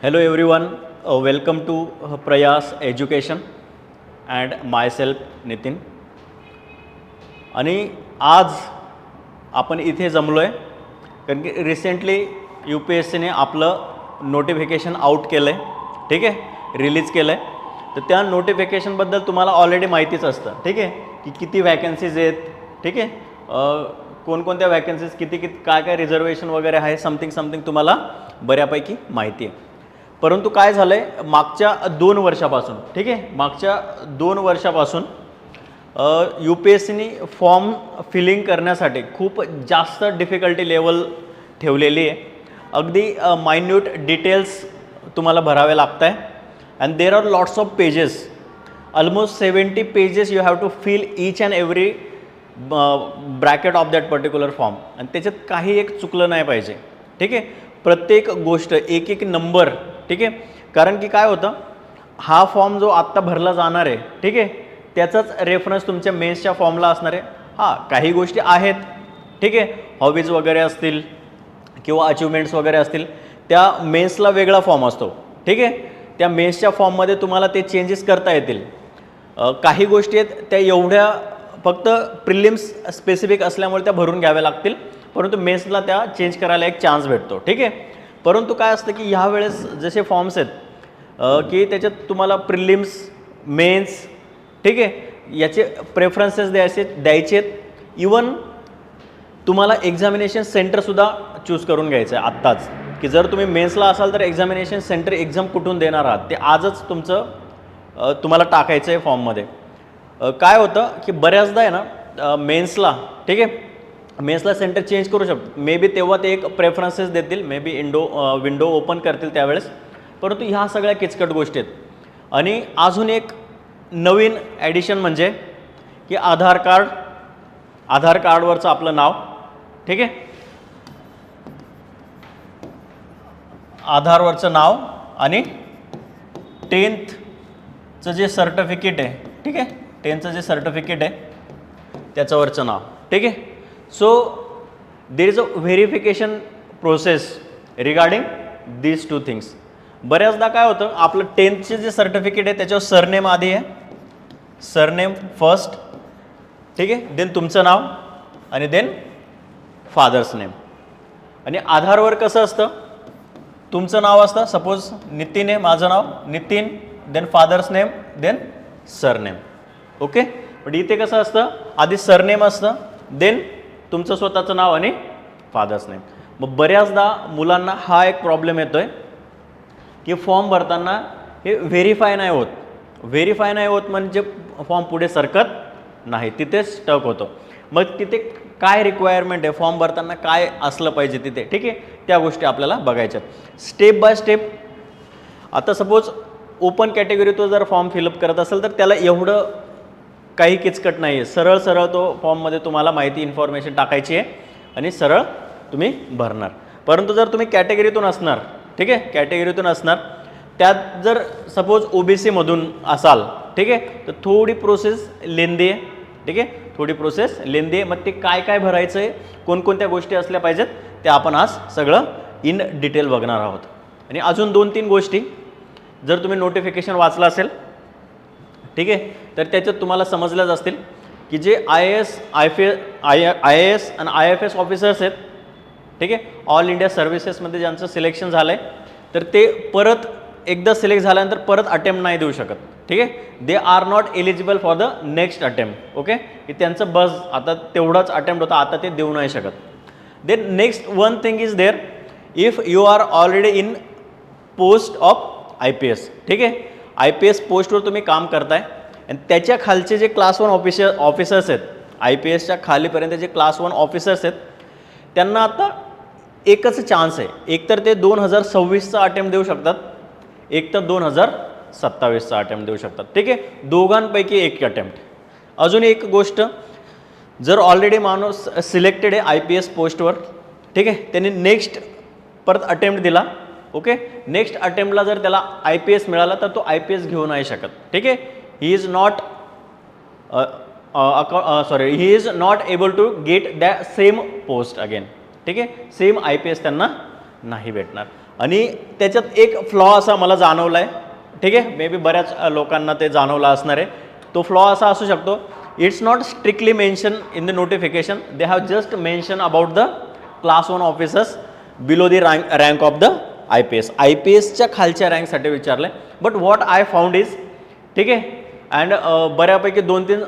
Hello everyone, welcome to Prayas Education and myself Nitin. आणि आज आपण इथे जमलो आहे कारण की रिसेंटली UPSCने आपलं नोटिफिकेशन आउट केलं आहे, ठीक आहे, रिलीज केलं आहे. तर त्या नोटिफिकेशनबद्दल तुम्हाला ऑलरेडी माहितीच असतं, ठीक आहे, की किती वॅकन्सीज आहेत, ठीक आहे, कोणकोणत्या वॅकन्सीज किती काय काय रिझर्वेशन वगैरे आहे, समथिंग तुम्हाला बऱ्यापैकी माहिती आहे. परंतु काय झालं आहे मागच्या 2 वर्षापासून, ठीक आहे, मागच्या 2 वर्षापासून UPSCने फॉर्म फिलिंग करण्यासाठी खूप जास्त डिफिकल्टी लेवल ठेवलेली आहे. अगदी मायन्यूट डिटेल्स तुम्हाला भरावे लागत आहे and there are lots of pages, almost 70 pages you have to fill each and every bracket of that particular form. आणि त्याच्यात काही एक चुकलं नाही पाहिजे, ठीक आहे, प्रत्येक गोष्ट एक एक नंबर, ठीक आहे. कारण की काय होतं, हा फॉर्म जो आत्ता भरला जाणार आहे, ठीक आहे, त्याचाच रेफरन्स तुमच्या मेन्सच्या फॉर्मला असणार आहे. हां, काही गोष्टी आहेत, ठीक आहे, हॉबीज वगैरे असतील किंवा अचिव्हमेंट्स वगैरे असतील, त्या मेन्सला वेगळा फॉर्म असतो, ठीक आहे. त्या मेन्सच्या फॉर्ममध्ये तुम्हाला ते चेंजेस करता येतील. काही गोष्टी आहेत त्या एवढ्या फक्त प्रिलिम्स स्पेसिफिक असल्यामुळे त्या भरून घ्याव्या लागतील, परंतु मेन्सला त्या चेंज करायला एक चान्स भेटतो, ठीक आहे. परंतु काय असतं की ह्या वेळेस जसे फॉर्म्स आहेत की त्याच्यात तुम्हाला प्रिलिम्स, मेन्स, ठीक आहे, याचे प्रेफरन्सेस द्यायचे आहेत. इवन तुम्हाला एक्झामिनेशन सेंटरसुद्धा चूज करून घ्यायचं आहे आत्ताच, की जर तुम्ही मेन्सला असाल तर एक्झामिनेशन सेंटर एक्झाम कुठून देणार आहात ते आजच तुम्हाला टाकायचं आहे फॉर्ममध्ये. काय होतं की बऱ्याचदा आहे ना मेन्सला, ठीक आहे, मेन्सला सेंटर चेंज करू शकतो, मे बी तेव्हा ते एक प्रेफरन्सेस देतील, मे बी विंडो ओपन करतील त्यावेळेस. परंतु ह्या सगळ्या किचकट गोष्टी आहेत. आणि अजून एक नवीन ॲडिशन म्हणजे की आधार कार्डवरचं आपलं नाव, ठीक आहे, आधारवरचं नाव आणि 10th जे सर्टिफिकेट आहे, ठीक आहे, 10th जे सर्टिफिकेट आहे त्याच्यावरचं नाव, ठीक आहे. So there is a verification process regarding these 2 things. बऱ्याचदा काय होतं, आपलं 10th जे सर्टिफिकेट आहे त्याच्यावर सरनेम आधी आहे, सरनेम फर्स्ट, ठीक आहे, देन तुमचं नाव आणि देन फादर्स नेम. आणि आधारवर कसं असतं, तुमचं नाव असतं, सपोज नितीन आहे, माझं नाव Nitin, then father's name, then surname, okay. पण इथे कसं असतं, आधी सरनेम असतं, देन तुमचं स्वतःचं नाव आणि फादर्स नेम. मग बऱ्याचदा मुलांना हा एक प्रॉब्लेम येतो आहे की फॉर्म भरताना हे व्हेरीफाय नाही होत म्हणजे फॉर्म पुढे सरकत नाही, तिथेच स्टक होतो. मग तिथे काय रिक्वायरमेंट आहे, फॉर्म भरताना काय असलं पाहिजे तिथे, ठीक आहे, त्या गोष्टी आपल्याला बघायच्यात स्टेप बाय स्टेप. आता सपोज ओपन कॅटेगरीतो जर फॉर्म फिलअप करत असेल तर त्याला एवढं काही किचकट नाही आहे, सरळ तो फॉर्ममध्ये तुम्हाला माहिती इन्फॉर्मेशन टाकायची आहे आणि सरळ तुम्ही भरणार. परंतु जर तुम्ही कॅटेगरीतून असणार, ठीक आहे, कॅटेगरीतून असणार, त्यात जर सपोज OBCमधून असाल, ठीक आहे, तर थोडी प्रोसेस लेंदी आहे, ठीक आहे, थोडी प्रोसेस लेंदी आहे. मग ते काय काय भरायचं आहे, कोणकोणत्या गोष्टी असल्या पाहिजेत ते आपण आज सगळं इन डिटेल बघणार आहोत. आणि अजून 2-3 गोष्टी जर तुम्ही नोटिफिकेशन वाचलं असेल, ठीक आहे, तर त्याच्यात तुम्हाला समजल्याच असतील की जे IAS आणि IFS ऑफिसर्स आहेत, ठीक आहे, ऑल इंडिया सर्व्हिसेसमध्ये ज्यांचं सिलेक्शन झालं आहे तर ते परत एकदा सिलेक्ट झाल्यानंतर परत अटेम्प्ट नाही देऊ शकत, ठीक आहे. They are not eligible for the next attempt, okay, की त्यांचं बस आता तेवढाच अटेम्प्ट होता, आता ते देऊ नाही शकत. Then next one thing is there, if you are already in post of IPS, ठीक आहे, IPS पोस्टवर तुम्ही काम करताय आणि त्याच्या खालचे जे क्लास 1 ऑफिसर्स आहेत, IPSच्या खालीपर्यंत जे क्लास 1 ऑफिसर्स आहेत त्यांना आता एकच चान्स आहे, एकतर ते 2026चा अटेम्प्ट देऊ शकतात, एक तर 2027चा अटेम्प्ट देऊ शकतात, ठीक आहे, दोघांपैकी एक अटेम्प्ट. अजून एक गोष्ट, जर ऑलरेडी माणूस सिलेक्टेड आहे IPS पोस्टवर, ठीक आहे, त्यांनी नेक्स्ट परत अटेम्प्ट दिला, ओके, नेक्स्ट अटेम्प्टला जर त्याला IPS मिळाला तर तो IPS घेऊ नाही शकत, ठीक आहे. He is not able to get that same post again, ठीक आहे, सेम IPS त्यांना नाही भेटणार. आणि त्याच्यात एक फ्लॉ असा मला जाणवला आहे, ठीक आहे, मे बी बऱ्याच लोकांना ते जाणवला असणार आहे. तो फ्लॉ असा असू शकतो, it's not strictly mention in the notification, they have just mention about the class 1 officers below the rank of the IPS. IPSच्या खालच्या रँकसाठी विचारलं आहे. But what I found is, ठीक आहे, अँड बऱ्यापैकी 2-3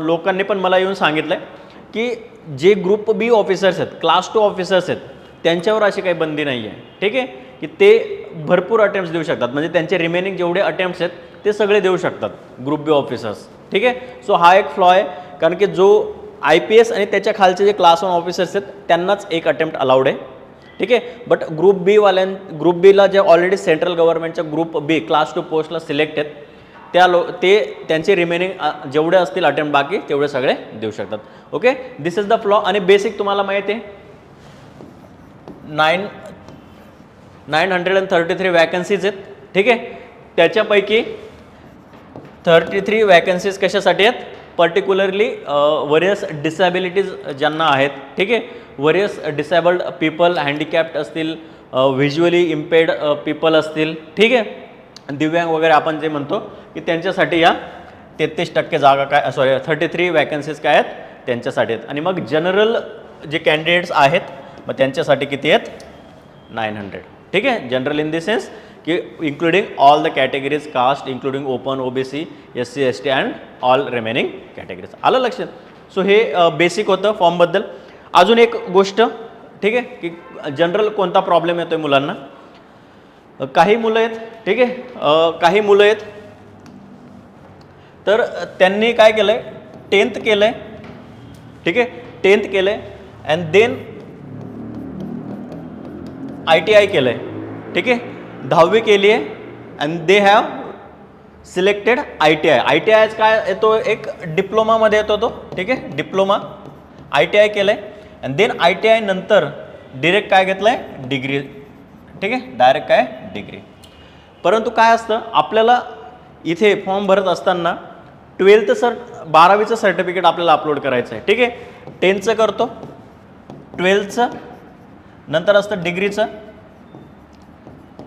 लोकांनी पण मला येऊन सांगितलं आहे की जे ग्रुप बी ऑफिसर्स आहेत, क्लास 2 ऑफिसर्स आहेत, त्यांच्यावर अशी काही बंदी नाही आहे, ठीक आहे, की ते भरपूर अटेम्प्ट्स देऊ शकतात, म्हणजे त्यांचे रिमेनिंग जेवढे अटेम्प्ट्स आहेत ते सगळे देऊ शकतात ग्रुप बी ऑफिसर्स, ठीक आहे. सो हा एक फ्लॉ आहे, कारण की जो IPS आणि त्याच्या खालचे जे क्लास 1 ऑफिसर्स आहेत त्यांनाच एक अटेम्प्ट अलाउड आहे, ठीक आहे. बट ग्रुप बीला जे ऑलरेडी सेंट्रल गव्हर्नमेंटच्या ग्रुप बी क्लास 2 पोस्टला सिलेक्ट आहेत ते त्यांचे रिमेनिंग जेवढे असतील अटेम्प्ट बाकी तेवढे सगळे देऊ शकतात. Okay, this is the flaw. आणि बेसिक तुम्हाला माहिती आहे 933 वॅकन्सीज आहेत, ठीक आहे. त्याच्यापैकी 33 वॅकन्सीज कशासाठी आहेत, पर्टिक्युलरली वरियस डिसॅबिलिटीज ज्यांना आहेत, ठीक आहे, वरियस डिसेबल्ड पीपल, हँडिकॅप्ड असतील, व्हिज्युअली इम्पेर्ड पीपल असतील, ठीक आहे, दिव्यांग वगैरे आपण जे म्हणतो की त्यांच्यासाठी या 33% जागा काय 33 वॅकन्सीज काय आहेत त्यांच्यासाठी आहेत. आणि मग जनरल जे कॅन्डिडेट्स आहेत मग त्यांच्यासाठी किती आहेत 900, ठीक आहे. जनरल इन द सेन्स की including all the categories, caste including open, OBC, SC ST and all remaining categories. आलं लक्षात. सो हे बेसिक होतं फॉर्मबद्दल. अजून एक गोष्ट, ठीक आहे, की जनरल कोणता प्रॉब्लेम येतो आहे मुलांना. काही मुलं आहेत, ठीक आहे, काही मुलं आहेत तर त्यांनी काय केलं आहे 10th केलं आहे, ठीक आहे, 10th केलं आहे अँड देन ITI केलं आहे, ठीक आहे, 10वी केली आहे and they have selected ITI. ITI काय येतो, एक डिप्लोमामध्ये येतो तो, ठीक आहे, डिप्लोमा ITI केलं आहे अँड देन ITI नंतर डिरेक्ट काय घेतलं आहे डिग्री, ठीक आहे, डायरेक्ट काय डिग्री. परंतु काय असतं आपल्याला इथे फॉर्म भरत असताना 12वीचं सर्टिफिकेट आपल्याला अपलोड करायचं आहे, ठीक आहे. 10th करतो, 12th नंतर असतं डिग्रीचं,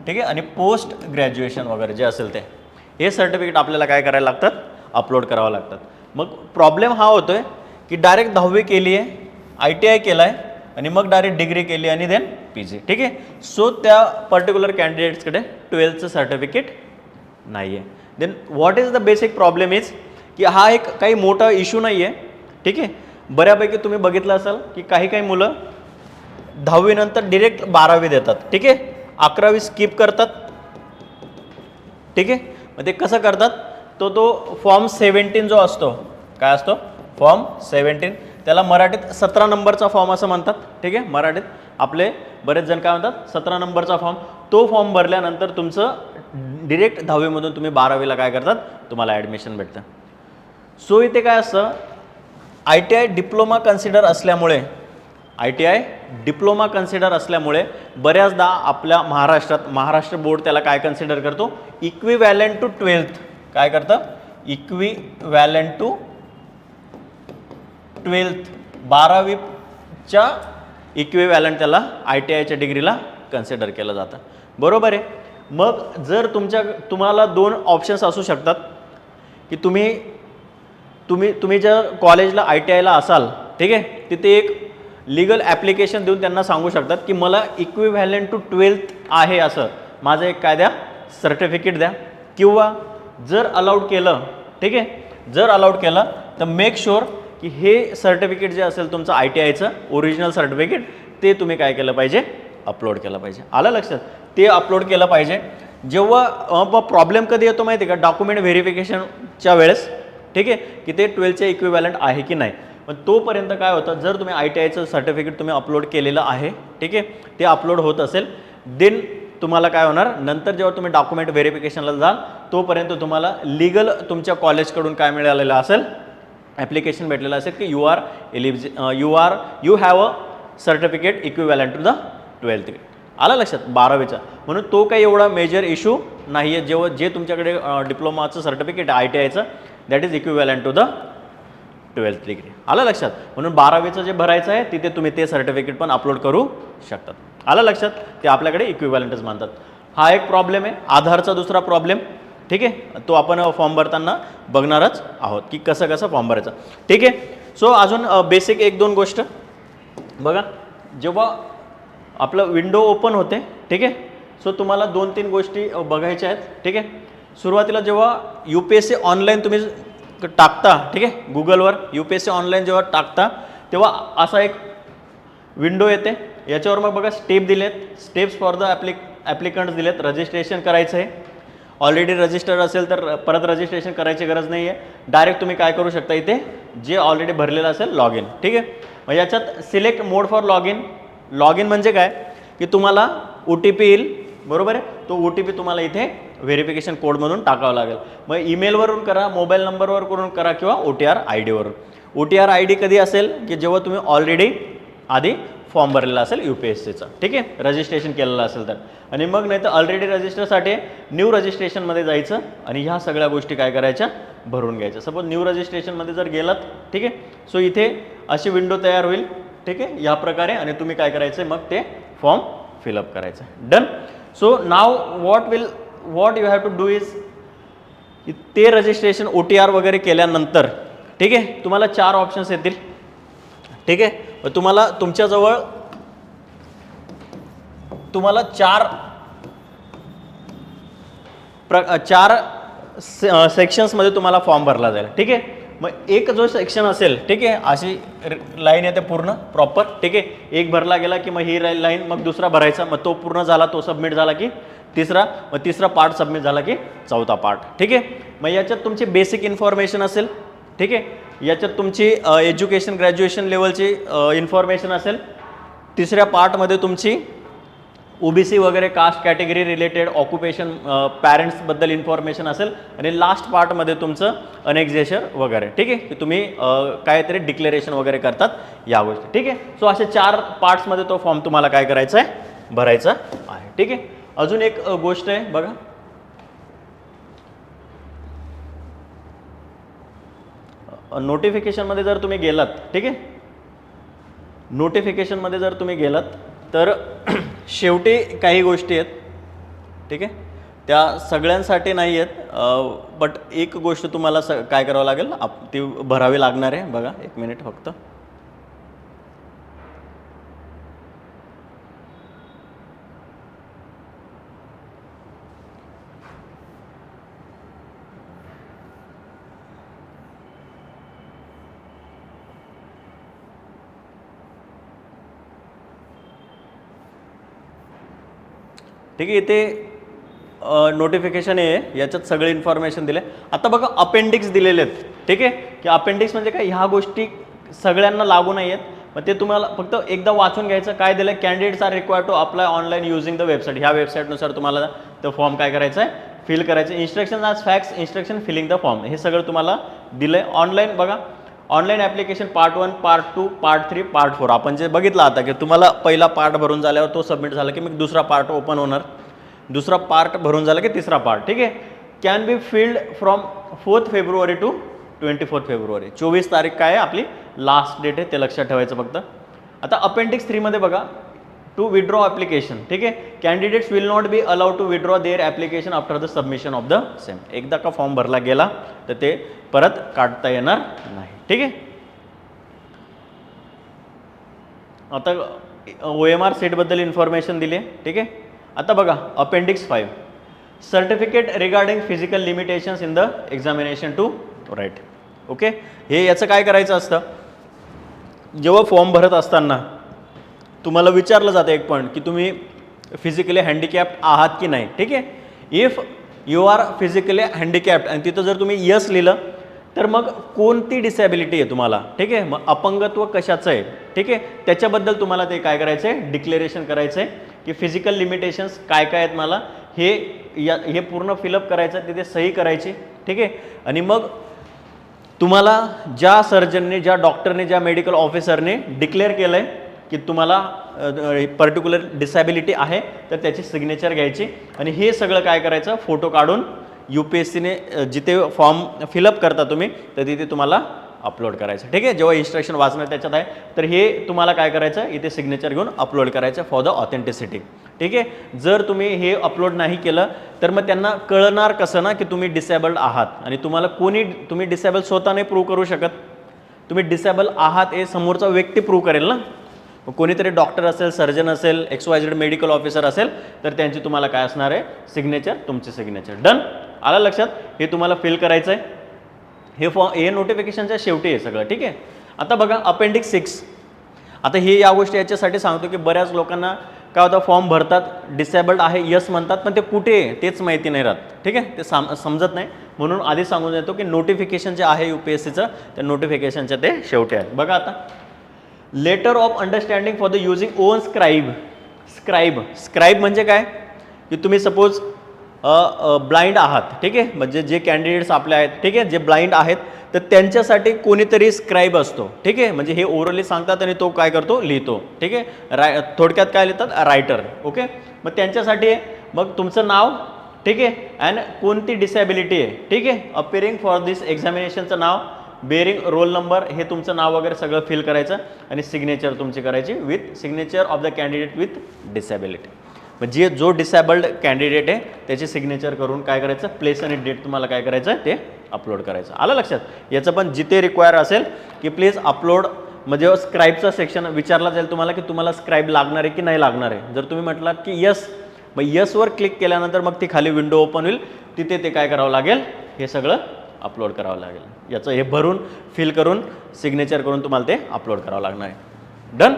ठीक आहे, आणि पोस्ट ग्रॅज्युएशन वगैरे जे असेल ते हे सर्टिफिकेट आपल्याला काय करायला लागतात अपलोड करावं लागतात. मग प्रॉब्लेम हा होतो आहे की डायरेक्ट 10वी केली आहे, ITI केला आहे आणि मग डायरेक्ट डिग्री केली आणि देन PG, ठीक आहे. सो त्या पर्टिक्युलर कॅन्डिडेट्सकडे 12th सर्टिफिकेट नाही आहे. Then what is the basic problem is की हा एक काही मोठा इश्यू नाही आहे, ठीक आहे. बऱ्यापैकी तुम्ही बघितलं असाल की काही मुलं 10वी नंतर डिरेक्ट 12वी देतात, ठीक आहे, 11वी स्किप करतात, ठीक आहे. मग ते कसं करतात, तो फॉर्म 17 जो असतो, काय असतो फॉर्म 17, त्याला मराठीत 17 नंबरचा फॉर्म असं म्हणतात, ठीक आहे. मराठीत आपले बरेच जण काय म्हणतात 17 नंबरचा फॉर्म. तो फॉर्म भरल्यानंतर तुमचं डिरेक्ट 10वीमधून तुम्ही 12वीला काय करतात तुम्हाला ॲडमिशन भेटतं. सो इथे काय असतं ITI डिप्लोमा कन्सिडर असल्यामुळे, ITI डिप्लोमा कन्सिडर असल्यामुळे बऱ्याचदा आपल्या महाराष्ट्र बोर्ड त्याला काय कन्सिडर करतो इक्विवॅलंट टू 12th, काय करतं इक्विवॅलंट टू 12th, 12वीच्या इक्विवॅलंट त्याला ITIच्या डिग्रीला कन्सिडर केलं जातं, बरोबर आहे. मग जर तुम्हाला 2 ऑप्शन्स असू शकतात की तुम्ही ज्या कॉलेजला ITIला असाल, ठीक आहे, तिथे एक लीगल ॲप्लिकेशन देऊन त्यांना सांगू शकतात की मला इक्विव्हॅलंट टू 12th आहे असं माझं एक काय द्या सर्टिफिकेट द्या. किंवा जर अलाउड केलं, ठीक आहे, जर अलाउड केलं तर मेक शुअर की हे सर्टिफिकेट जे असेल तुमचं ITIचं ओरिजिनल सर्टिफिकेट ते तुम्ही काय केलं पाहिजे अपलोड केलं पाहिजे. आलं लक्षात, ते अपलोड केलं पाहिजे. जेव्हा प्रॉब्लेम कधी येतो माहिती आहे का डॉक्युमेंट व्हेरिफिकेशनच्या वेळेस, ठीक आहे, की ते 12thचे इक्विव्हॅलंट आहे की नाही. पण तोपर्यंत काय होतं जर तुम्ही ITIचं सर्टिफिकेट तुम्ही अपलोड केलेलं आहे, ठीक आहे, ते अपलोड होत असेल देन तुम्हाला काय होणार नंतर जेव्हा तुम्ही डॉक्युमेंट व्हेरिफिकेशनला जाल तोपर्यंत तुम्हाला लीगल तुमच्या कॉलेजकडून काय मिळालेलं असेल ॲप्लिकेशन भेटलेलं असेल की you have a certificate equivalent to the 12th. आलं लक्षात 12वीचा. म्हणून तो काही एवढा मेजर इश्यू नाही आहे. जेव्हा जे तुमच्याकडे डिप्लोमाचं सर्टिफिकेट आहे ITIचं that is equivalent to the 12th degree. आलं लक्षात. म्हणून 12वीचं जे भरायचं आहे तिथे तुम्ही ते सर्टिफिकेट पण अपलोड करू शकतात. आलं लक्षात. ते आपल्याकडे इक्विव्हॅलंटच मानतात. हा एक प्रॉब्लेम आहे. आधारचा दुसरा प्रॉब्लेम, ठीक आहे, तो आपण फॉर्म भरताना बघणारच आहोत की कसं कसं फॉर्म भरायचं. ठीक आहे. सो अजून बेसिक 1-2 गोष्ट बघा. जेव्हा आपलं विंडो ओपन होते, ठीक आहे, सो तुम्हाला 2-3 गोष्टी बघायच्या आहेत. ठीक आहे. सुरुवातीला जेव्हा UPSC ऑनलाईन तुम्ही टाकता, ठीक आहे, गुगलवर UPSC ऑनलाईन जेव्हा टाकता तेव्हा असा एक विंडो येते. याच्यावर मग बघा स्टेप दिलेत, स्टेप्स फॉर द ॲप्लिकंट्स दिलेत. रजिस्ट्रेशन करायचं आहे. ऑलरेडी रजिस्टर असेल तर परत रजिस्ट्रेशन करायची गरज नाही आहे. डायरेक्ट तुम्ही काय करू शकता, इथे जे ऑलरेडी भरलेलं असेल लॉग इन. ठीक आहे. मग याच्यात select mode for log in. Log in म्हणजे काय की तुम्हाला OTP येईल, बरोबर आहे. तो OTP तुम्हाला इथे व्हेरिफिकेशन कोडमधून टाकावा लागेल. मग ईमेलवरून करा, मोबाईल नंबरवर करून करा किंवा OTR ID वरून. OTR ID कधी असेल की जेव्हा तुम्ही ऑलरेडी आधी फॉर्म भरलेला असेल UPSCचा, ठीक आहे, रजिस्ट्रेशन केलेलं असेल तर. आणि मग नाही तर ऑलरेडी रजिस्टरसाठी न्यू रजिस्ट्रेशनमध्ये जायचं आणि ह्या सगळ्या गोष्टी काय करायच्या, भरून घ्यायच्या. सपोज न्यू रजिस्ट्रेशनमध्ये जर गेलात, ठीक आहे, सो इथे अशी विंडो तयार होईल, ठीक आहे, या प्रकारे. आणि तुम्ही काय करायचं, मग ते फॉर्म फिलअप करायचं. डन. सो नाव what you have to do is, ते रजिस्ट्रेशन OTR वगैरे केल्यानंतर, ठीक आहे, तुम्हाला 4 ऑप्शन्स येतील. ठीक आहे. तुम्हाला तुमच्याजवळ तुम्हाला 4 सेक्शन्समध्ये तुम्हाला फॉर्म भरला जाईल. ठीक आहे. मग एक जो सेक्शन असेल, ठीक आहे, अशी लाईन येते पूर्ण प्रॉपर, ठीक आहे, एक भरला गेला की मग ही लाईन, मग दुसरा भरायचा, मग तो पूर्ण झाला, तो सबमिट झाला की तिसरा, मग तिसरा पार्ट सबमिट झाला की चौथा पार्ट. ठीक आहे. मग याच्यात तुमची बेसिक इन्फॉर्मेशन असेल, ठीक आहे, याच्यात तुमची एज्युकेशन ग्रॅज्युएशन लेवलची इन्फॉर्मेशन असेल. तिसऱ्या पार्टमध्ये तुमची OBC वगैरे कास्ट कॅटेगरी रिलेटेड ऑक्युपेशन पॅरेंट्सबद्दल इन्फॉर्मेशन असेल. आणि लास्ट पार्टमध्ये तुमचं अनेक्झेशन वगैरे, ठीक आहे, की तुम्ही काहीतरी डिक्लेरेशन वगैरे करतात या गोष्टी. ठीक आहे. सो असे 4 पार्ट्समध्ये तो फॉर्म तुम्हाला काय करायचा आहे, भरायचा आहे. ठीक आहे. अजून एक गोष्ट आहे बघा, नोटिफिकेशनमध्ये जर तुम्ही गेलात, ठीक आहे, नोटिफिकेशनमध्ये जर तुम्ही गेलात तर शेवटी काही गोष्टी आहेत, ठीक आहे, त्या सगळ्यांसाठी नाही आहेत. बट एक गोष्ट तुम्हाला काय करावं लागेल, ती भरावी लागणार आहे. बघा 1 मिनिट फक्त. ठीक आहे. इथे नोटिफिकेशन आहे, याच्यात सगळे इन्फॉर्मेशन दिले. आता बघा अपेंडिक्स दिलेले आहेत, ठीक आहे, की अपेंडिक्स म्हणजे काय, ह्या गोष्टी सगळ्यांना लागू नाही आहेत. मग ते तुम्हाला फक्त एकदा वाचून घ्यायचं. काय दिलं, candidates are required to apply online using the website. ह्या वेबसाईटनुसार तुम्हाला तो फॉर्म काय करायचा आहे, फिल करायचं. इन्स्ट्रक्शन आज facts, instruction filling the form, हे सगळं तुम्हाला दिलं आहे. ऑनलाईन बघा, online application part 1, part 2, part 3, part 4. आपण जे बघितलं आता की तुम्हाला पहिला पार्ट भरून झाल्यावर तो सबमिट झाला की मग दुसरा पार्ट ओपन होणार, दुसरा पार्ट भरून झाला की तिसरा पार्ट. ठीक आहे. Can be filled from 4 February to 24 February. 24 तारीख काय आहे आपली लास्ट डेट आहे, ते लक्षात ठेवायचं फक्त. आता अपेंडिक्स 3 मध्ये बघा, टू विड्रॉ ॲप्लिकेशन. ठीक आहे. Candidates will not be allowed to withdraw their application after the submission of the same. एकदा का फॉर्म भरला गेला तर ते परत काढता येणार नाही. ठीक आहे. आता OMR सीटबद्दल इन्फॉर्मेशन दिली आहे. ठीक आहे. आता बघा appendix 5, certificate regarding physical limitations in the examination to write. Okay. हे याचं काय करायचं असतं, जेव्हा फॉर्म भरत असताना तुम्हाला विचारलं जातं एक पॉईंट की तुम्ही फिजिकली हँडिकॅप्ड आहात की नाही. ठीक आहे. If you are physically handicapped आणि तिथं जर तुम्ही यस लिहिलं तर मग कोणती डिसॅबिलिटी आहे तुम्हाला. ठीक आहे. मग अपंगत्व कशाचं आहे, ठीक आहे, त्याच्याबद्दल तुम्हाला ते काय करायचं आहे, डिक्लेरेशन करायचं आहे की फिजिकल लिमिटेशन्स काय काय आहेत मला, हे पूर्ण फिलअप करायचं, तिथे सही करायची. ठीक आहे. आणि मग तुम्हाला ज्या सर्जनने, ज्या डॉक्टरने, ज्या मेडिकल ऑफिसरने डिक्लेअर केलं आहे की तुम्हाला पर्टिक्युलर डिसॅबिलिटी आहे तर त्याची सिग्नेचर घ्यायची. आणि हे सगळं काय करायचं, फोटो काढून UPSCने जिथे फॉर्म फिलअप करता तुम्ही तर तिथे तुम्हाला अपलोड करायचं. ठीक आहे, जेव्हा इन्स्ट्रक्शन वाचणं त्याच्यात आहे तर हे तुम्हाला काय करायचं, इथे सिग्नेचर घेऊन अपलोड करायचं फॉर द ऑथेंटिसिटी. ठीक आहे, जर तुम्ही हे अपलोड नाही केलं तर मग त्यांना कळणार कसं ना की तुम्ही डिसेबल्ड आहात, आणि तुम्हाला तुम्ही डिसेबल स्वतः नाही प्रूव्ह करू शकत. तुम्ही डिसेबल आहात हे समोरचा व्यक्ती प्रूव्ह करेल ना. कोणीतरी डॉक्टर असेल, सर्जन असेल, XYZ मेडिकल ऑफिसर असेल तर त्यांची तुम्हाला काय असणार आहे, सिग्नेचर, तुमची सिग्नेचर. डन, आलं लक्षात. हे तुम्हाला फिल करायचं आहे. हे नोटिफिकेशनच्या शेवटी आहे सगळं. ठीक आहे, आता बघा अपेंडिक्स 6. आता हे या गोष्टी याच्यासाठी सांगतो की बऱ्याच लोकांना काय होतं, फॉर्म भरतात, डिसेबल्ड आहे यस म्हणतात, पण ते कुठे आहे तेच माहिती नाही राहत. ठीक आहे, ते समजत नाही, म्हणून आधी सांगून देतो की नोटिफिकेशन जे आहे UPSCचं त्या नोटिफिकेशनच्या ते शेवटी आहे. बघा आता, letter of understanding for the using own scribe. Scribe म्हणजे काय की तुम्ही सपोज ब्लाइंड आहात. ठीक आहे, म्हणजे जे कॅन्डिडेट्स आपले आहेत, ठीक आहे, जे ब्लाइंड आहेत तर त्यांच्यासाठी कोणीतरी स्क्राईब असतो. ठीक आहे, म्हणजे हे ओरली सांगतात आणि तो काय करतो, लिहितो. ठीक आहे, थोडक्यात काय लिहितात, रायटर. ओके, मग त्यांच्यासाठी मग तुमचं नाव, ठीक आहे, अँड कोणती डिसॅबिलिटी आहे. ठीक आहे, अपिअरिंग फॉर दिस एक्झामिनेशनचं नाव, बेरिंग रोल नंबर, हे तुमचं नाव वगैरे सगळं फिल करायचं आणि सिग्नेचर तुमची करायची with signature of the candidate with disability. म्हणजे जो डिसेबल्ड कॅन्डिडेट आहे त्याची सिग्नेचर करून काय करायचं, प्लेस आणि डेट तुम्हाला काय करायचं आहे ते अपलोड करायचं. आलं लक्षात. याचं पण जिथे रिक्वायर असेल की प्लीज अपलोड, म्हणजे स्क्राईबचा सेक्शन विचारला जाईल तुम्हाला की तुम्हाला स्क्राईब लागणार आहे की नाही लागणार आहे. जर तुम्ही म्हटलात की यस, मग यसवर क्लिक केल्यानंतर मग ती खाली विंडो ओपन होईल, तिथे ते काय करावं लागेल, हे सगळं अपलोड करावं लागेल. याचं हे भरून फिल करून सिग्नेचर करून तुम्हाला ते अपलोड करावं लागणार आहे. Done.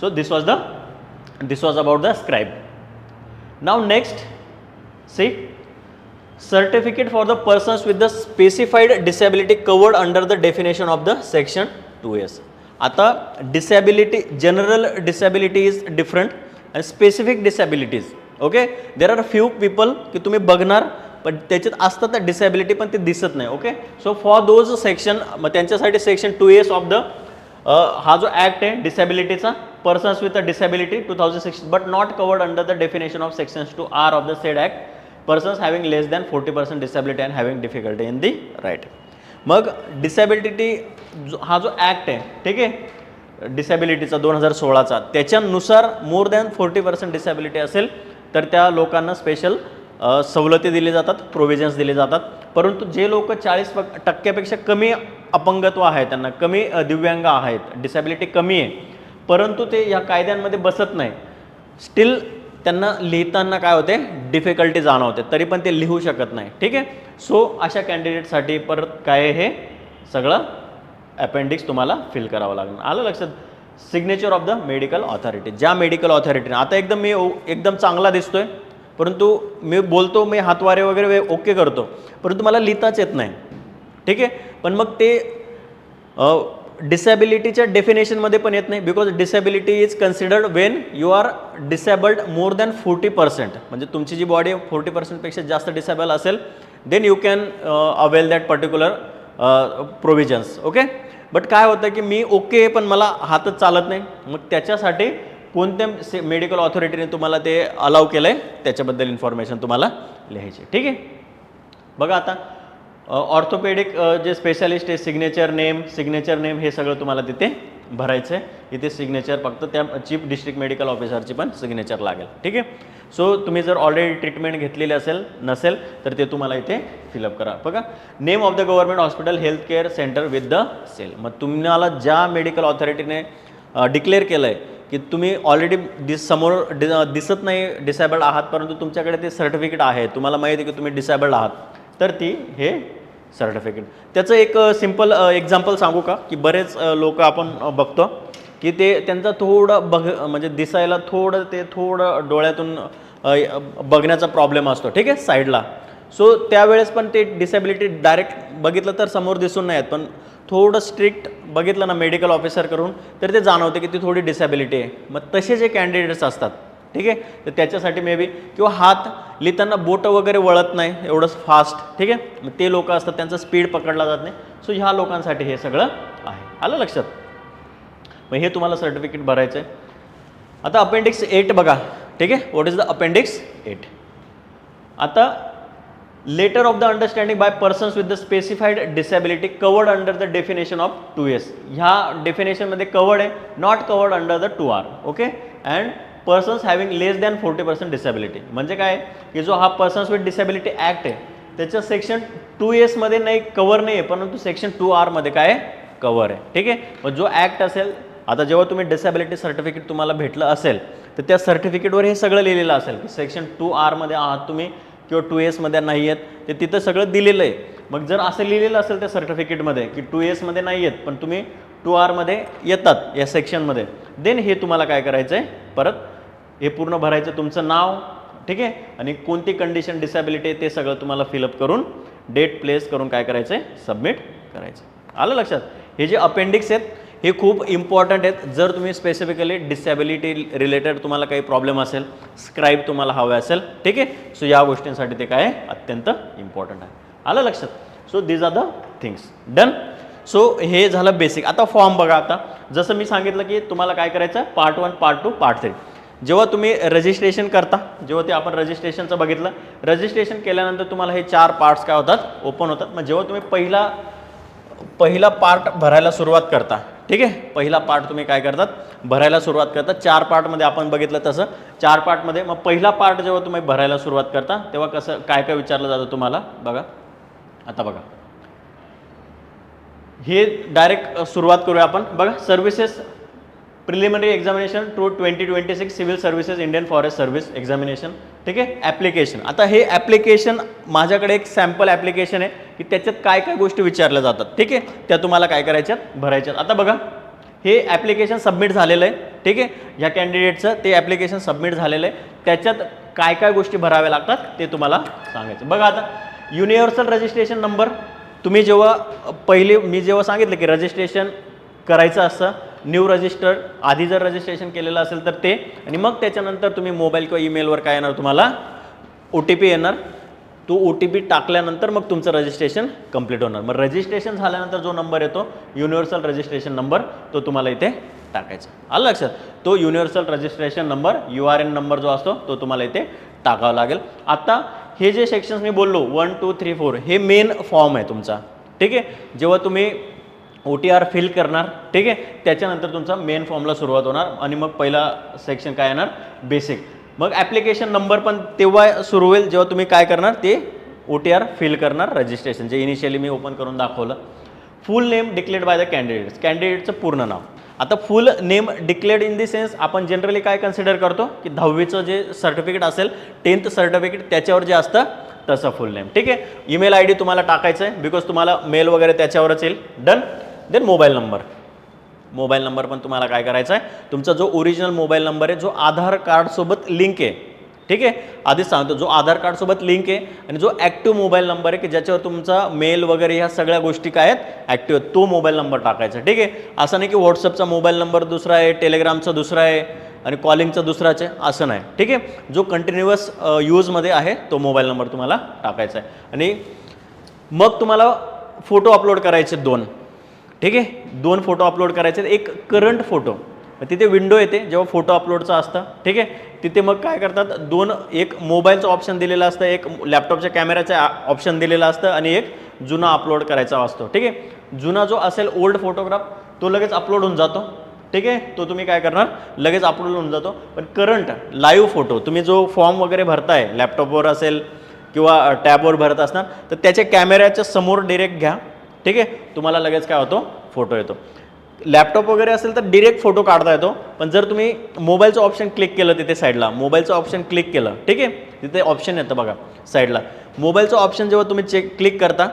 So this was about the scribe. Now next, see, certificate for the persons with the specified disability covered under the definition of the section 2S. आता disability, general disability is different and specific disabilities. Okay, there are few people की तुम्ही बघणार पण त्याच्यात असतात ना disability पण ते दिसत नाही. Okay, so for those section, मग त्यांच्यासाठी सेक्शन 2S ऑफ द हा जो ॲक्ट आहे डिसॅबिलिटीचा, persons with a disability 2006 but not covered under the definition of sections 2R of the said act, persons having less than 40% disability and having difficulty in the writing. मग disability हा जो act आहे, ठीक आहे, डिसॅबिलिटीचा 2016चा, त्याच्यानुसार मोर than 40% disability असेल तर त्या लोकांना स्पेशल सवलती दिली जातात, प्रोव्हिजन्स दिले जातात. परंतु जे लोक 40% कमी अपंगत्व आहे, त्यांना कमी दिव्यांग आहेत, डिसॅबिलिटी कमी आहे, परंतु ते या कायद्यांमध्ये बसत नाही, स्टील त्यांना लिहिताना काय होते, डिफिकल्टी जाणवते, तरी पण ते लिहू शकत नाही. ठीक आहे, सो अशा कॅन्डिडेटसाठी परत काय हे सगळं अपेंडिक्स तुम्हाला फिल करावं लागणार. आलं लक्षात. Signature of the medical authority, ज्या मेडिकल ऑथॉरिटीने, आता मी एकदम चांगला दिसतोय परंतु मी बोलतो, मी हातवारे वगैरे ओके करतो, परंतु मला लिहिताच येत नाही. ठीक आहे, पण मग ते डिसॅबिलिटीच्या डेफिनेशनमध्ये पण येत नाही, because disability is considered when you are disabled more than 40%, म्हणजे तुमची जी बॉडी 40%पेक्षा जास्त डिसेबल असेल, then you can avail that particular provisions. Okay, but काय होतं की मी ओके पण मला हातच चालत नाही, मग त्याच्यासाठी कोणत्या मेडिकल ऑथॉरिटीने तुम्हाला ते अलाव केलं आहे त्याच्याबद्दल इन्फॉर्मेशन तुम्हाला लिहायची. ठीक आहे, बघा आता ऑर्थोपेडिक जे स्पेशालिस्ट आहे, सिग्नेचर नेम हे सगळं तुम्हाला तिथे भरायचं आहे. इथे सिग्नेचर फक्त त्या चीफ डिस्ट्रिक्ट मेडिकल ऑफिसरची पण सिग्नेचर लागेल. ठीक आहे, सो तुम्ही जर ऑलरेडी ट्रीटमेंट घेतलेली नसेल तर ते तुम्हाला इथे फिलअप करा. बघा, name of the government hospital health care centre with the cell, मग तुम्हाला ज्या मेडिकल ऑथॉरिटीने डिक्लेअर केलं आहे की तुम्ही ऑलरेडी समोर दिसत नाही डिसेबल्ड आहात, परंतु तुमच्याकडे ते सर्टिफिकेट आहे, तुम्हाला माहिती आहे की तुम्ही डिसेबल्ड आहात, तर ती हे सर्टिफिकेट. त्याचं एक सिम्पल एक्झाम्पल सांगू का, की बरेच लोक आपण बघतो की ते त्यांचा थोडं म्हणजे दिसायला थोडं डोळ्यातून बघण्याचा प्रॉब्लेम असतो. ठीक आहे, साईडला. सो त्यावेळेस पण ते डिसेबिलिटी डायरेक्ट बघितलं तर समोर दिसून नाही आहेत, पण थोडं स्ट्रिक्ट बघितलं ना मेडिकल ऑफिसर करून तर ते जाणवते की ती थोडी डिसेबिलिटी आहे. मग तसे जे कॅन्डिडेट्स असतात, ठीक आहे, तर त्याच्यासाठी मे बी, किंवा हात लिहिताना बोटं वगैरे वळत नाही एवढंच फास्ट, ठीक आहे, मग ते लोक असतात त्यांचा स्पीड पकडला जात नाही. सो ह्या लोकांसाठी हे सगळं आहे. आलं लक्षात. मग हे तुम्हाला सर्टिफिकेट भरायचं आहे. आता अपेंडिक्स 8 बघा. ठीक आहे, व्हॉट इज द अपेंडिक्स 8. आता letter of the understanding by persons with the specified disability covered under the definition of 2S. ह्या डेफिनेशनमध्ये कवर्ड आहे, not covered under the 2R. ओके. And persons having less than 40% disability. म्हणजे काय की जो हा पर्सन्स विथ डिसेबिलिटी ॲक्ट आहे त्याच्या सेक्शन 2S मध्ये नाही कवर नाही आहे, परंतु सेक्शन 2R मध्ये काय आहे कवर आहे. ठीक आहे. मग जो ॲक्ट असेल, आता जेव्हा तुम्ही डिसेबिलिटी सर्टिफिकेट तुम्हाला भेटलं असेल तर त्या सर्टिफिकेटवर हे सगळं लिहिलेलं असेल की सेक्शन 2R मध्ये आहात तुम्ही किंवा 2S मध्ये नाही आहेत, ते तिथं सगळं दिलेलं आहे. मग जर असं लिहिलेलं असेल त्या सर्टिफिकेटमध्ये की 2S मध्ये नाही आहेत पण तुम्ही 2R मध्ये येतात या सेक्शनमध्ये, देन हे तुम्हाला काय करायचं आहे, परत हे पूर्ण भरायचं तुमचं नाव. ठीक आहे. आणि कोणती कंडिशन डिसेबिलिटी आहे ते सगळं तुम्हाला फिलअप करून डेट प्लेस करून काय करायचं आहे, सबमिट करायचं. आलं लक्षात. हे जे अपेंडिक्स आहेत हे खूप इम्पॉर्टंट आहेत. जर तुम्ही स्पेसिफिकली डिसेबिलिटी रिलेटेड तुम्हाला काही प्रॉब्लेम असेल, स्क्राईब तुम्हाला हवे असेल, ठीक आहे, सो या गोष्टींसाठी ते काय आहे, अत्यंत इम्पॉर्टंट आहे. आलं लक्षात. So these are the things. Done. So हे झालं बेसिक. आता फॉर्म बघा. आता जसं मी सांगितलं की तुम्हाला काय करायचं, पार्ट 1, पार्ट 2, पार्ट 3. जेव्हा तुम्ही रजिस्ट्रेशन करता, जेव्हा ते आपण रजिस्ट्रेशनचं बघितलं, रजिस्ट्रेशन केल्यानंतर तुम्हाला हे 4 पार्ट्स काय होतात, ओपन होतात. मग जेव्हा तुम्ही पहिला पार्ट भरायला सुरुवात करता, ठीक आहे, पहिला पार्ट तुम्ही काय करतात, भरायला सुरुवात करता. 4 पार्टमध्ये आपण बघितलं तसं 4 पार्टमध्ये. मग पहिला पार्ट जेव्हा तुम्ही भरायला सुरुवात करता तेव्हा कसं काय काय विचारलं जातं तुम्हाला बघा. आता बघा हे डायरेक्ट सुरुवात करूया आपण. बघा, services preliminary examination to 2026 civil services Indian forest service examination. ठीक आहे. ॲप्लिकेशन. आता हे ॲप्लिकेशन माझ्याकडे एक सॅम्पल ॲप्लिकेशन आहे की त्याच्यात काय काय गोष्टी विचारल्या जातात. ठीक आहे. त्या तुम्हाला काय करायच्यात, भरायच्यात. आता बघा हे ॲप्लिकेशन सबमिट झालेलं आहे. ठीक आहे. ह्या कॅन्डिडेटचं ते ॲप्लिकेशन सबमिट झालेलं आहे. त्याच्यात काय काय गोष्टी भराव्या लागतात ते तुम्हाला सांगायचं. बघा आता युनिव्हर्सल रजिस्ट्रेशन नंबर. तुम्ही जेव्हा मी जेव्हा सांगितलं की रजिस्ट्रेशन करायचं असतं, न्यू रजिस्टर्ड, आधी जर रजिस्ट्रेशन केलेलं असेल तर ते, आणि मग त्याच्यानंतर तुम्ही मोबाईल किंवा ईमेलवर काय येणार, तुम्हाला OTP येणार. तो OTP टाकल्यानंतर मग तुमचं रजिस्ट्रेशन कंप्लीट होणार. मग रजिस्ट्रेशन झाल्यानंतर जो नंबर येतो युनिव्हर्सल रजिस्ट्रेशन नंबर, तो तुम्हाला इथे टाकायचा. आलं लक्षात. तो universal registration number URN number जो असतो तो तुम्हाला इथे टाकावा लागेल. आता हे जे सेक्शन्स मी बोललो 1, 2, 3, 4 हे मेन फॉर्म आहे तुमचा. ठीक आहे. जेव्हा तुम्ही OTR फिल करणार, ठीक आहे, त्याच्यानंतर तुमचा मेन फॉर्मला सुरुवात होणार आणि मग पहिला सेक्शन काय येणार, बेसिक. मग ॲप्लिकेशन नंबर पण तेव्हा सुरू होईल जेव्हा तुम्ही काय करणार, ते OTR फिल करणार, रजिस्ट्रेशन जे इनिशियली मी ओपन करून दाखवलं. Full name declared by the candidates. कॅन्डिडेटचं पूर्ण नाव. आता full name declared in the sense आपण जनरली काय कन्सिडर करतो की 10वीचं जे सर्टिफिकेट असेल, 10th सर्टिफिकेट, त्याच्यावर जे असतं तसं फुल नेम. ठीक आहे. ईमेल ID तुम्हाला टाकायचं आहे बिकॉज तुम्हाला मेल वगैरे त्याच्यावरच येईल. डन. देन मोबाईल नंबर पण तुम्हाला काय करायचा आहे, तुमचा जो ओरिजिनल मोबाईल नंबर आहे जो आधार कार्डसोबत लिंक आहे. ठीक आहे. आधीच सांगतो, जो आधार कार्डसोबत लिंक आहे आणि जो ॲक्टिव्ह मोबाईल नंबर आहे की ज्याच्यावर तुमचा मेल वगैरे ह्या सगळ्या गोष्टी काय आहेत, ॲक्टिव्ह आहेत, तो मोबाईल नंबर टाकायचा. ठीक आहे. असं नाही की व्हॉट्सअपचा मोबाईल नंबर दुसरा आहे, टेलिग्रामचा दुसरा आहे आणि कॉलिंगचा दुसराच आहे, असं नाही. ठीक आहे. जो कंटिन्युअस यूजमध्ये आहे तो मोबाईल नंबर तुम्हाला टाकायचा आहे. आणि मग तुम्हाला फोटो अपलोड करायचे 2. ठीक आहे. 2 फोटो अपलोड करायचे. एक करंट फोटो, तिथे विंडो येते जेव्हा फोटो अपलोडचं असतं. ठीक आहे. तिथे मग काय करतात, 2, एक मोबाईलचं ऑप्शन दिलेलं असतं, एक लॅपटॉपच्या कॅमेऱ्याचं ऑप्शन दिलेलं असतं आणि एक जुना अपलोड करायचा असतो. ठीक आहे. जुना जो असेल ओल्ड फोटोग्राफ तो लगेच अपलोड होऊन जातो. ठीक आहे. तो तुम्ही काय करणार, लगेच अपलोड होऊन जातो. पण करंट लाईव्ह फोटो तुम्ही जो फॉर्म वगैरे भरताय, लॅपटॉपवर असेल किंवा टॅबवर भरत असणार, तर त्याच्या कॅमेऱ्याच्या समोर डिरेक्ट घ्या. ठीक आहे. तुम्हाला लगेच काय होतो, फोटो येतो. लॅपटॉप वगैरे असेल तर डिरेक्ट फोटो काढता येतो. पण जर तुम्ही मोबाईलचं ऑप्शन क्लिक केलं तिथे साईडला, मोबाईलचं ऑप्शन क्लिक केलं, ठीक आहे, तिथे ऑप्शन येतं बघा साईडला. मोबाईलचं ऑप्शन जेव्हा तुम्ही क्लिक करता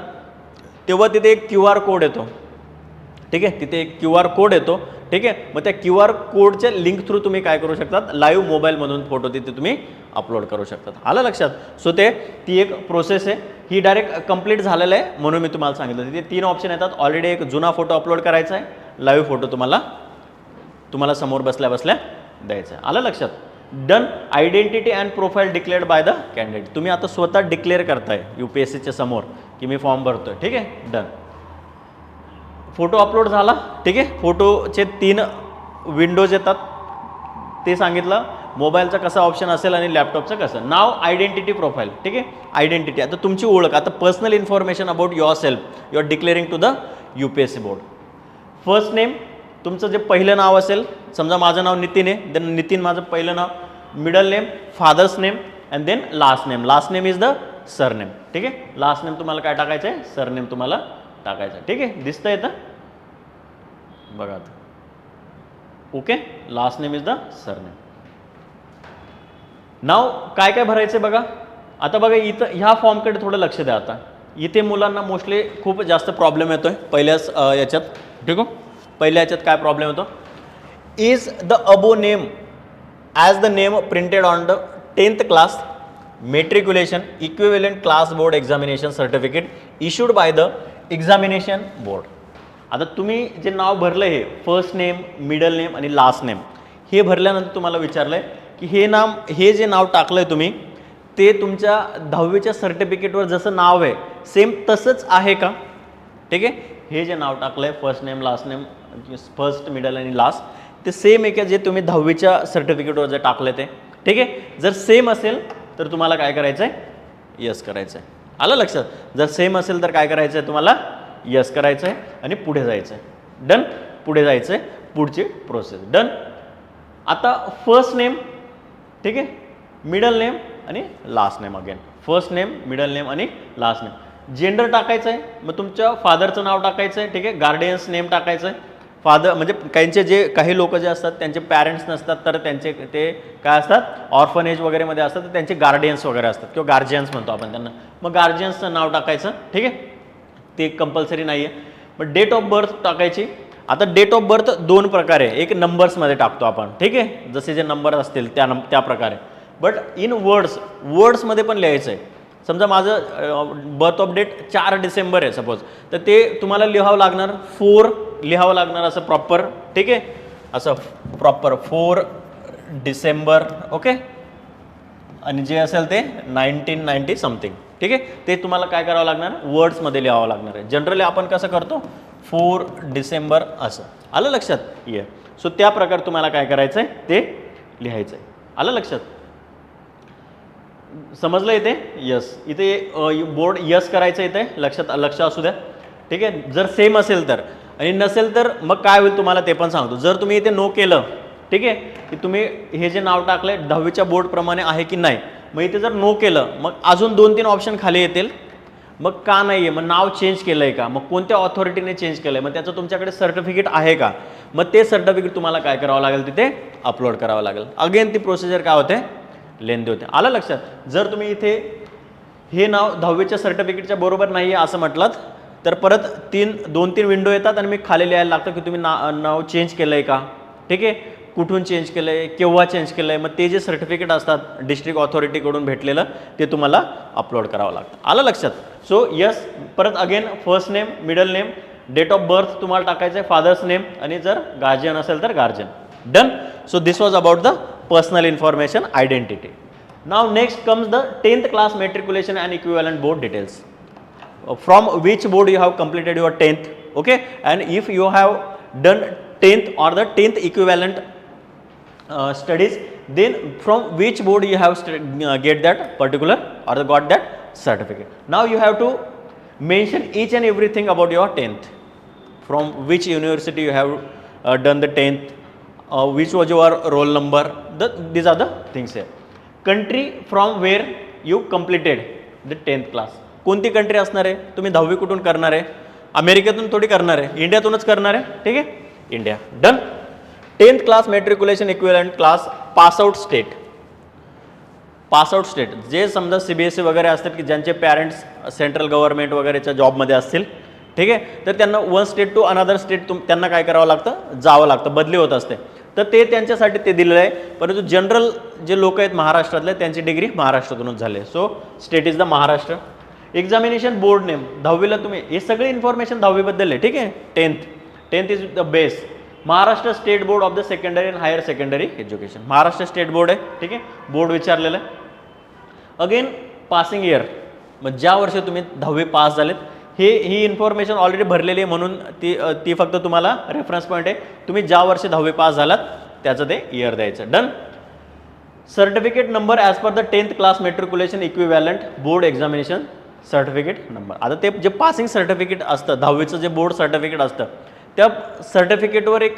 तेव्हा तिथे एक QR कोड येतो. ठीक आहे. तिथे एक QR कोड येतो. ठीक आहे. मग त्या QR कोडच्या लिंक थ्रू तुम्ही काय करू शकतात, लाईव्ह मोबाईलमधून फोटो तिथे तुम्ही अपलोड करू शकतात. आलं लक्षात. सो ती एक प्रोसेस आहे. ही डायरेक्ट कंप्लीट झालेलं आहे म्हणून मी तुम्हाला सांगितलं. तिथे 3 ऑप्शन येतात. ऑलरेडी एक जुना फोटो अपलोड करायचा आहे, लाईव्ह फोटो तुम्हाला समोर बसल्या द्यायचा आहे. आलं लक्षात. Done. Identity and profile declared by the candidate. तुम्ही आता स्वतः डिक्लेअर करताय UPSCच्या समोर की मी फॉर्म भरतोय. ठीक आहे. डन. फोटो अपलोड झाला. ठीक आहे. फोटोचे 3 विंडोज येतात ते सांगितलं. मोबाईलचा कसा ऑप्शन असेल आणि लॅपटॉपचं कसं. नाव आयडेंटिटी प्रोफाईल, ठीक आहे. आयडेंटिटी आता तुमची ओळख, आता personal information about yourself you are declaring to the UPSC board. First name तुमचं जे पहिलं नाव असेल, समजा माझं नाव नितीन आहे, देन नितीन माझं पहिलं नाव. Middle name, father's name and then last name. Last name is the surname, ठीक आहे. लास्ट नेम तुम्हाला काय टाकायचं आहे, सरनेम तुम्हाला टाकायचं आहे, ठीक आहे. दिसतं येतं बघा आता. Okay, last name is the surname. नाव काय काय भरायचं बघा. आता बघा इथं ह्या फॉर्मकडे थोडं लक्ष द्या. आता इथे मुलांना मोस्टली खूप जास्त प्रॉब्लेम येतो आहे पहिल्याच याच्यात, ठीक आहे. पहिल्या याच्यात काय प्रॉब्लेम येतो, is the above name as the name printed on the 10th class matriculation equivalent class board examination certificate issued by the examination board. आता तुम्ही जे नाव भरलं आहे फर्स्ट नेम, मिडल नेम आणि लास्ट नेम, हे भरल्यानंतर तुम्हाला विचारलं आहे की हे जे नाव टाकलं आहे तुम्ही ते तुमच्या 10वीच्या सर्टिफिकेटवर जसं नाव आहे सेम तसंच आहे का, ठीक आहे. हे जे नाव टाकलं आहे first name, last name, first, middle आणि लास्ट, ते सेम आहे का जे तुम्ही 10वीच्या सर्टिफिकेटवर जे टाकलं ते, ठीक आहे. जर सेम असेल तर तुम्हाला काय करायचं आहे, यस करायचं आहे. आलं लक्षात. जर सेम असेल तर काय करायचं आहे, तुम्हाला यस करायचं आहे आणि पुढे जायचं आहे. डन, पुढे जायचं आहे, पुढची प्रोसेस डन. आता फर्स्ट नेम, ठीक आहे, मिडल नेम आणि last name. Again first name, middle name आणि लास्ट नेम. जेंडर टाकायचं आहे, मग तुमच्या फादरचं नाव टाकायचं आहे, ठीक आहे. गार्डियन्स नेम टाकायचं आहे. फादर म्हणजे काही लोक जे असतात त्यांचे पॅरेंट्स नसतात तर त्यांचे ते काय असतात, ऑर्फनेज वगैरेमध्ये असतात, तर त्यांचे गार्डियन्स वगैरे असतात किंवा गार्जियन्स म्हणतो आपण त्यांना. मग गार्जियन्सचं नाव टाकायचं, ठीक आहे. ते कंपल्सरी नाही आहे. मग डेट ऑफ बर्थ टाकायची. आता डेट ऑफ बर्थ 2 प्रकारे, एक नंबर्समध्ये टाकतो आपण, ठीक आहे, जसे जे नंबर असतील त्या प्रकारे. बट इन वर्ड्समध्ये पण लिहायचं आहे. समजा माझं बर्थ ऑफ डेट 4 डिसेंबर आहे सपोज, तर ते तुम्हाला लिहावं लागणार 4 लिहावं लागणार असं प्रॉपर, ठीक आहे, असं प्रॉपर 4 डिसेंबर, ओके. आणि जे असेल ते 1990 समथिंग, ठीक आहे. ते तुम्हाला काय करावं लागणार, वर्ड्समध्ये लिहावं लागणार आहे. जनरली आपण कसं करतो 4 डिसेंबर असं. आलं लक्षात, ये. सो त्या प्रकारे तुम्हाला काय करायचं आहे ते लिहायचं आहे. आलं लक्षात, समजलं इथे. यस, इथे बोर्ड यस करायचं इथे, लक्ष असू द्या, ठीक आहे. जर सेम असेल तर, आणि नसेल तर मग काय होईल तुम्हाला ते पण सांगतो. जर तुम्ही इथे नो केलं, ठीक आहे, की तुम्ही हे जे नाव टाकलंय 10वीच्या बोर्डप्रमाणे आहे की नाही, मग इथे जर नो केलं मग अजून 2-3 ऑप्शन खाली येतील. मग का नाही आहे, मग नाव चेंज केलं आहे का, मग कोणत्या ऑथॉरिटीने चेंज केलं आहे, मग त्याचं तुमच्याकडे सर्टिफिकेट आहे का, मग ते सर्टिफिकेट तुम्हाला काय करावं लागेल, तिथे अपलोड करावं लागेल. अगेन ती प्रोसिजर काय होते, लेंदी होते. आलं लक्षात. जर तुम्ही इथे हे नाव 10वीच्या सर्टिफिकेटच्या बरोबर नाही आहे असं म्हटलात तर परत 2-3 विंडो येतात आणि मी खाली लिहायला लागतं की तुम्ही नाव चेंज केलं आहे का, ठीक आहे, कुठून चेंज केलं आहे, केव्हा चेंज केलं आहे. मग ते जे सर्टिफिकेट असतात डिस्ट्रिक्ट ऑथॉरिटीकडून भेटलेलं ते तुम्हाला अपलोड करावं लागतं. आलं लक्षात. सो यस, परत again first name, middle name, date of birth तुम्हाला टाकायचं आहे, फादर्स नेम, आणि जर गार्जियन असेल तर guardian. Done. So this was about the personal information identity. Now next comes the 10th class matriculation and equivalent board details. From which board you have completed your 10th, okay, and if you have done 10th or the 10th equivalent studies, then from which board you have get that particular or got that certificate. Now you have to mention each and everything about your 10th, from which university you have done the 10th, which was your roll number, these are the things here. Country from where you completed the 10th class. कोणती country असणार आहे, तुम्ही 10वी कुठून करणार आहे, अमेरिकेतून थोडी करणार आहे, इंडियातूनच करणार आहे, ठीक आहे, India. Done. 10th class matriculation equivalent class passout state. Passout state जे समजा CBSE वगैरे असतात की ज्यांचे पॅरेंट्स सेंट्रल गव्हर्नमेंट वगैरेच्या जॉबमध्ये असतील, ठीक आहे, तर त्यांना one state to another state त्यांना काय करावं लागतं, जावं लागतं, बदली होत असते. तर ते त्यांच्यासाठी ते दिलेलं आहे. परंतु जनरल जे लोक आहेत महाराष्ट्रातले त्यांची डिग्री महाराष्ट्रातूनच झाली आहे. So state is the Maharashtra. Examination board name 10वीला तुम्ही हे सगळे इन्फॉर्मेशन 10वीबद्दल आहे, ठीक आहे. 10th is the base. Maharashtra state board of the secondary and higher secondary education. Maharashtra state board आहे, ठीक आहे, बोर्ड विचारलेलं आहे. अगेन पासिंग इयर, मग ज्या वर्षी तुम्ही 10वी पास झालेत ही इन्फॉर्मेशन ऑलरेडी भरलेली आहे म्हणून ती फक्त तुम्हाला रेफरन्स पॉईंट आहे. तुम्ही ज्या वर्षी 10वी पास झालात त्याचं ते इयर द्यायचं. Done. Certificate number as per the 10th class matriculation equivalent board examination certificate number. आता ते जे पासिंग सर्टिफिकेट असतं 10वीचं जे बोर्ड सर्टिफिकेट असतं त्या सर्टिफिकेटवर एक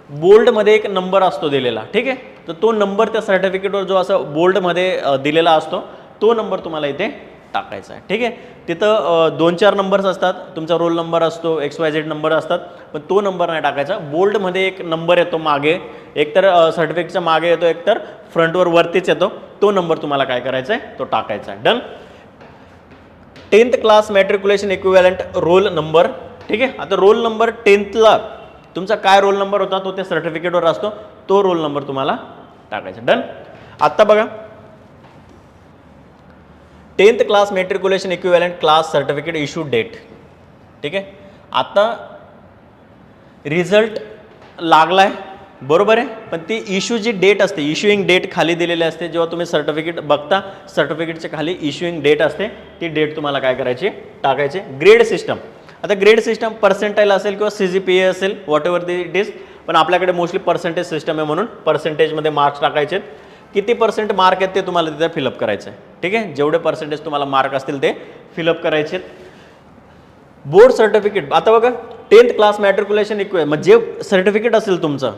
बोल्डमध्ये एक नंबर असतो दिलेला, ठीक आहे. तर तो नंबर त्या सर्टिफिकेटवर जो असं बोल्डमध्ये दिलेला असतो तो नंबर तुम्हाला इथे टाकायचा आहे, ठीक आहे. तिथं 2-4 नंबर्स असतात, तुमचा रोल नंबर असतो, XYZ नंबर असतात, पण तो नंबर नाही टाकायचा. बोल्डमध्ये एक नंबर येतो मागे, एकतर सर्टिफिकेटच्या मागे येतो, एकतर फ्रंटवर वरतीच येतो, तो नंबर तुम्हाला काय करायचा आहे तो टाकायचा आहे. Done. 10th class matriculation equivalent roll number, ठीक आहे. आता रोल नंबर 10thला तुमचा काय रोल नंबर होता तो त्या सर्टिफिकेटवर असतो, तो रोल नंबर तुम्हाला टाकायचा. डन. आत्ता बघा 10th class matriculation equivalent class certificate issue date, ठीक आहे. आता रिझल्ट लागलाय बरोबर आहे, पण ती इश्यू जी डेट असते, इश्युईंग डेट खाली दिलेली असते. जेव्हा तुम्ही सर्टिफिकेट बघता सर्टिफिकेटच्या खाली इश्युईंग डेट असते, ती डेट तुम्हाला काय करायची टाकायची. ग्रेड सिस्टम, आता ग्रेड सिस्टम पर्सेंटाईल असेल किंवा CGPA असेल, व्हॉट एव्हर इट इज, पण आपल्याकडे मोस्टली पर्सेंटेज सिस्टम आहे म्हणून पर्सेंटेजमध्ये मार्क्स टाकायचे. किती % मार्क आहेत ते तुम्हाला तिथे फिलअप करायचं आहे, ठीक आहे. जेवढे पर्सेंटेज तुम्हाला मार्क असतील ते फिलअप करायचे. बोर्ड सर्टिफिकेट, आता बघा 10th क्लास मॅट्रिक्युलेशन म्हणजे सर्टिफिकेट असेल तुमचं,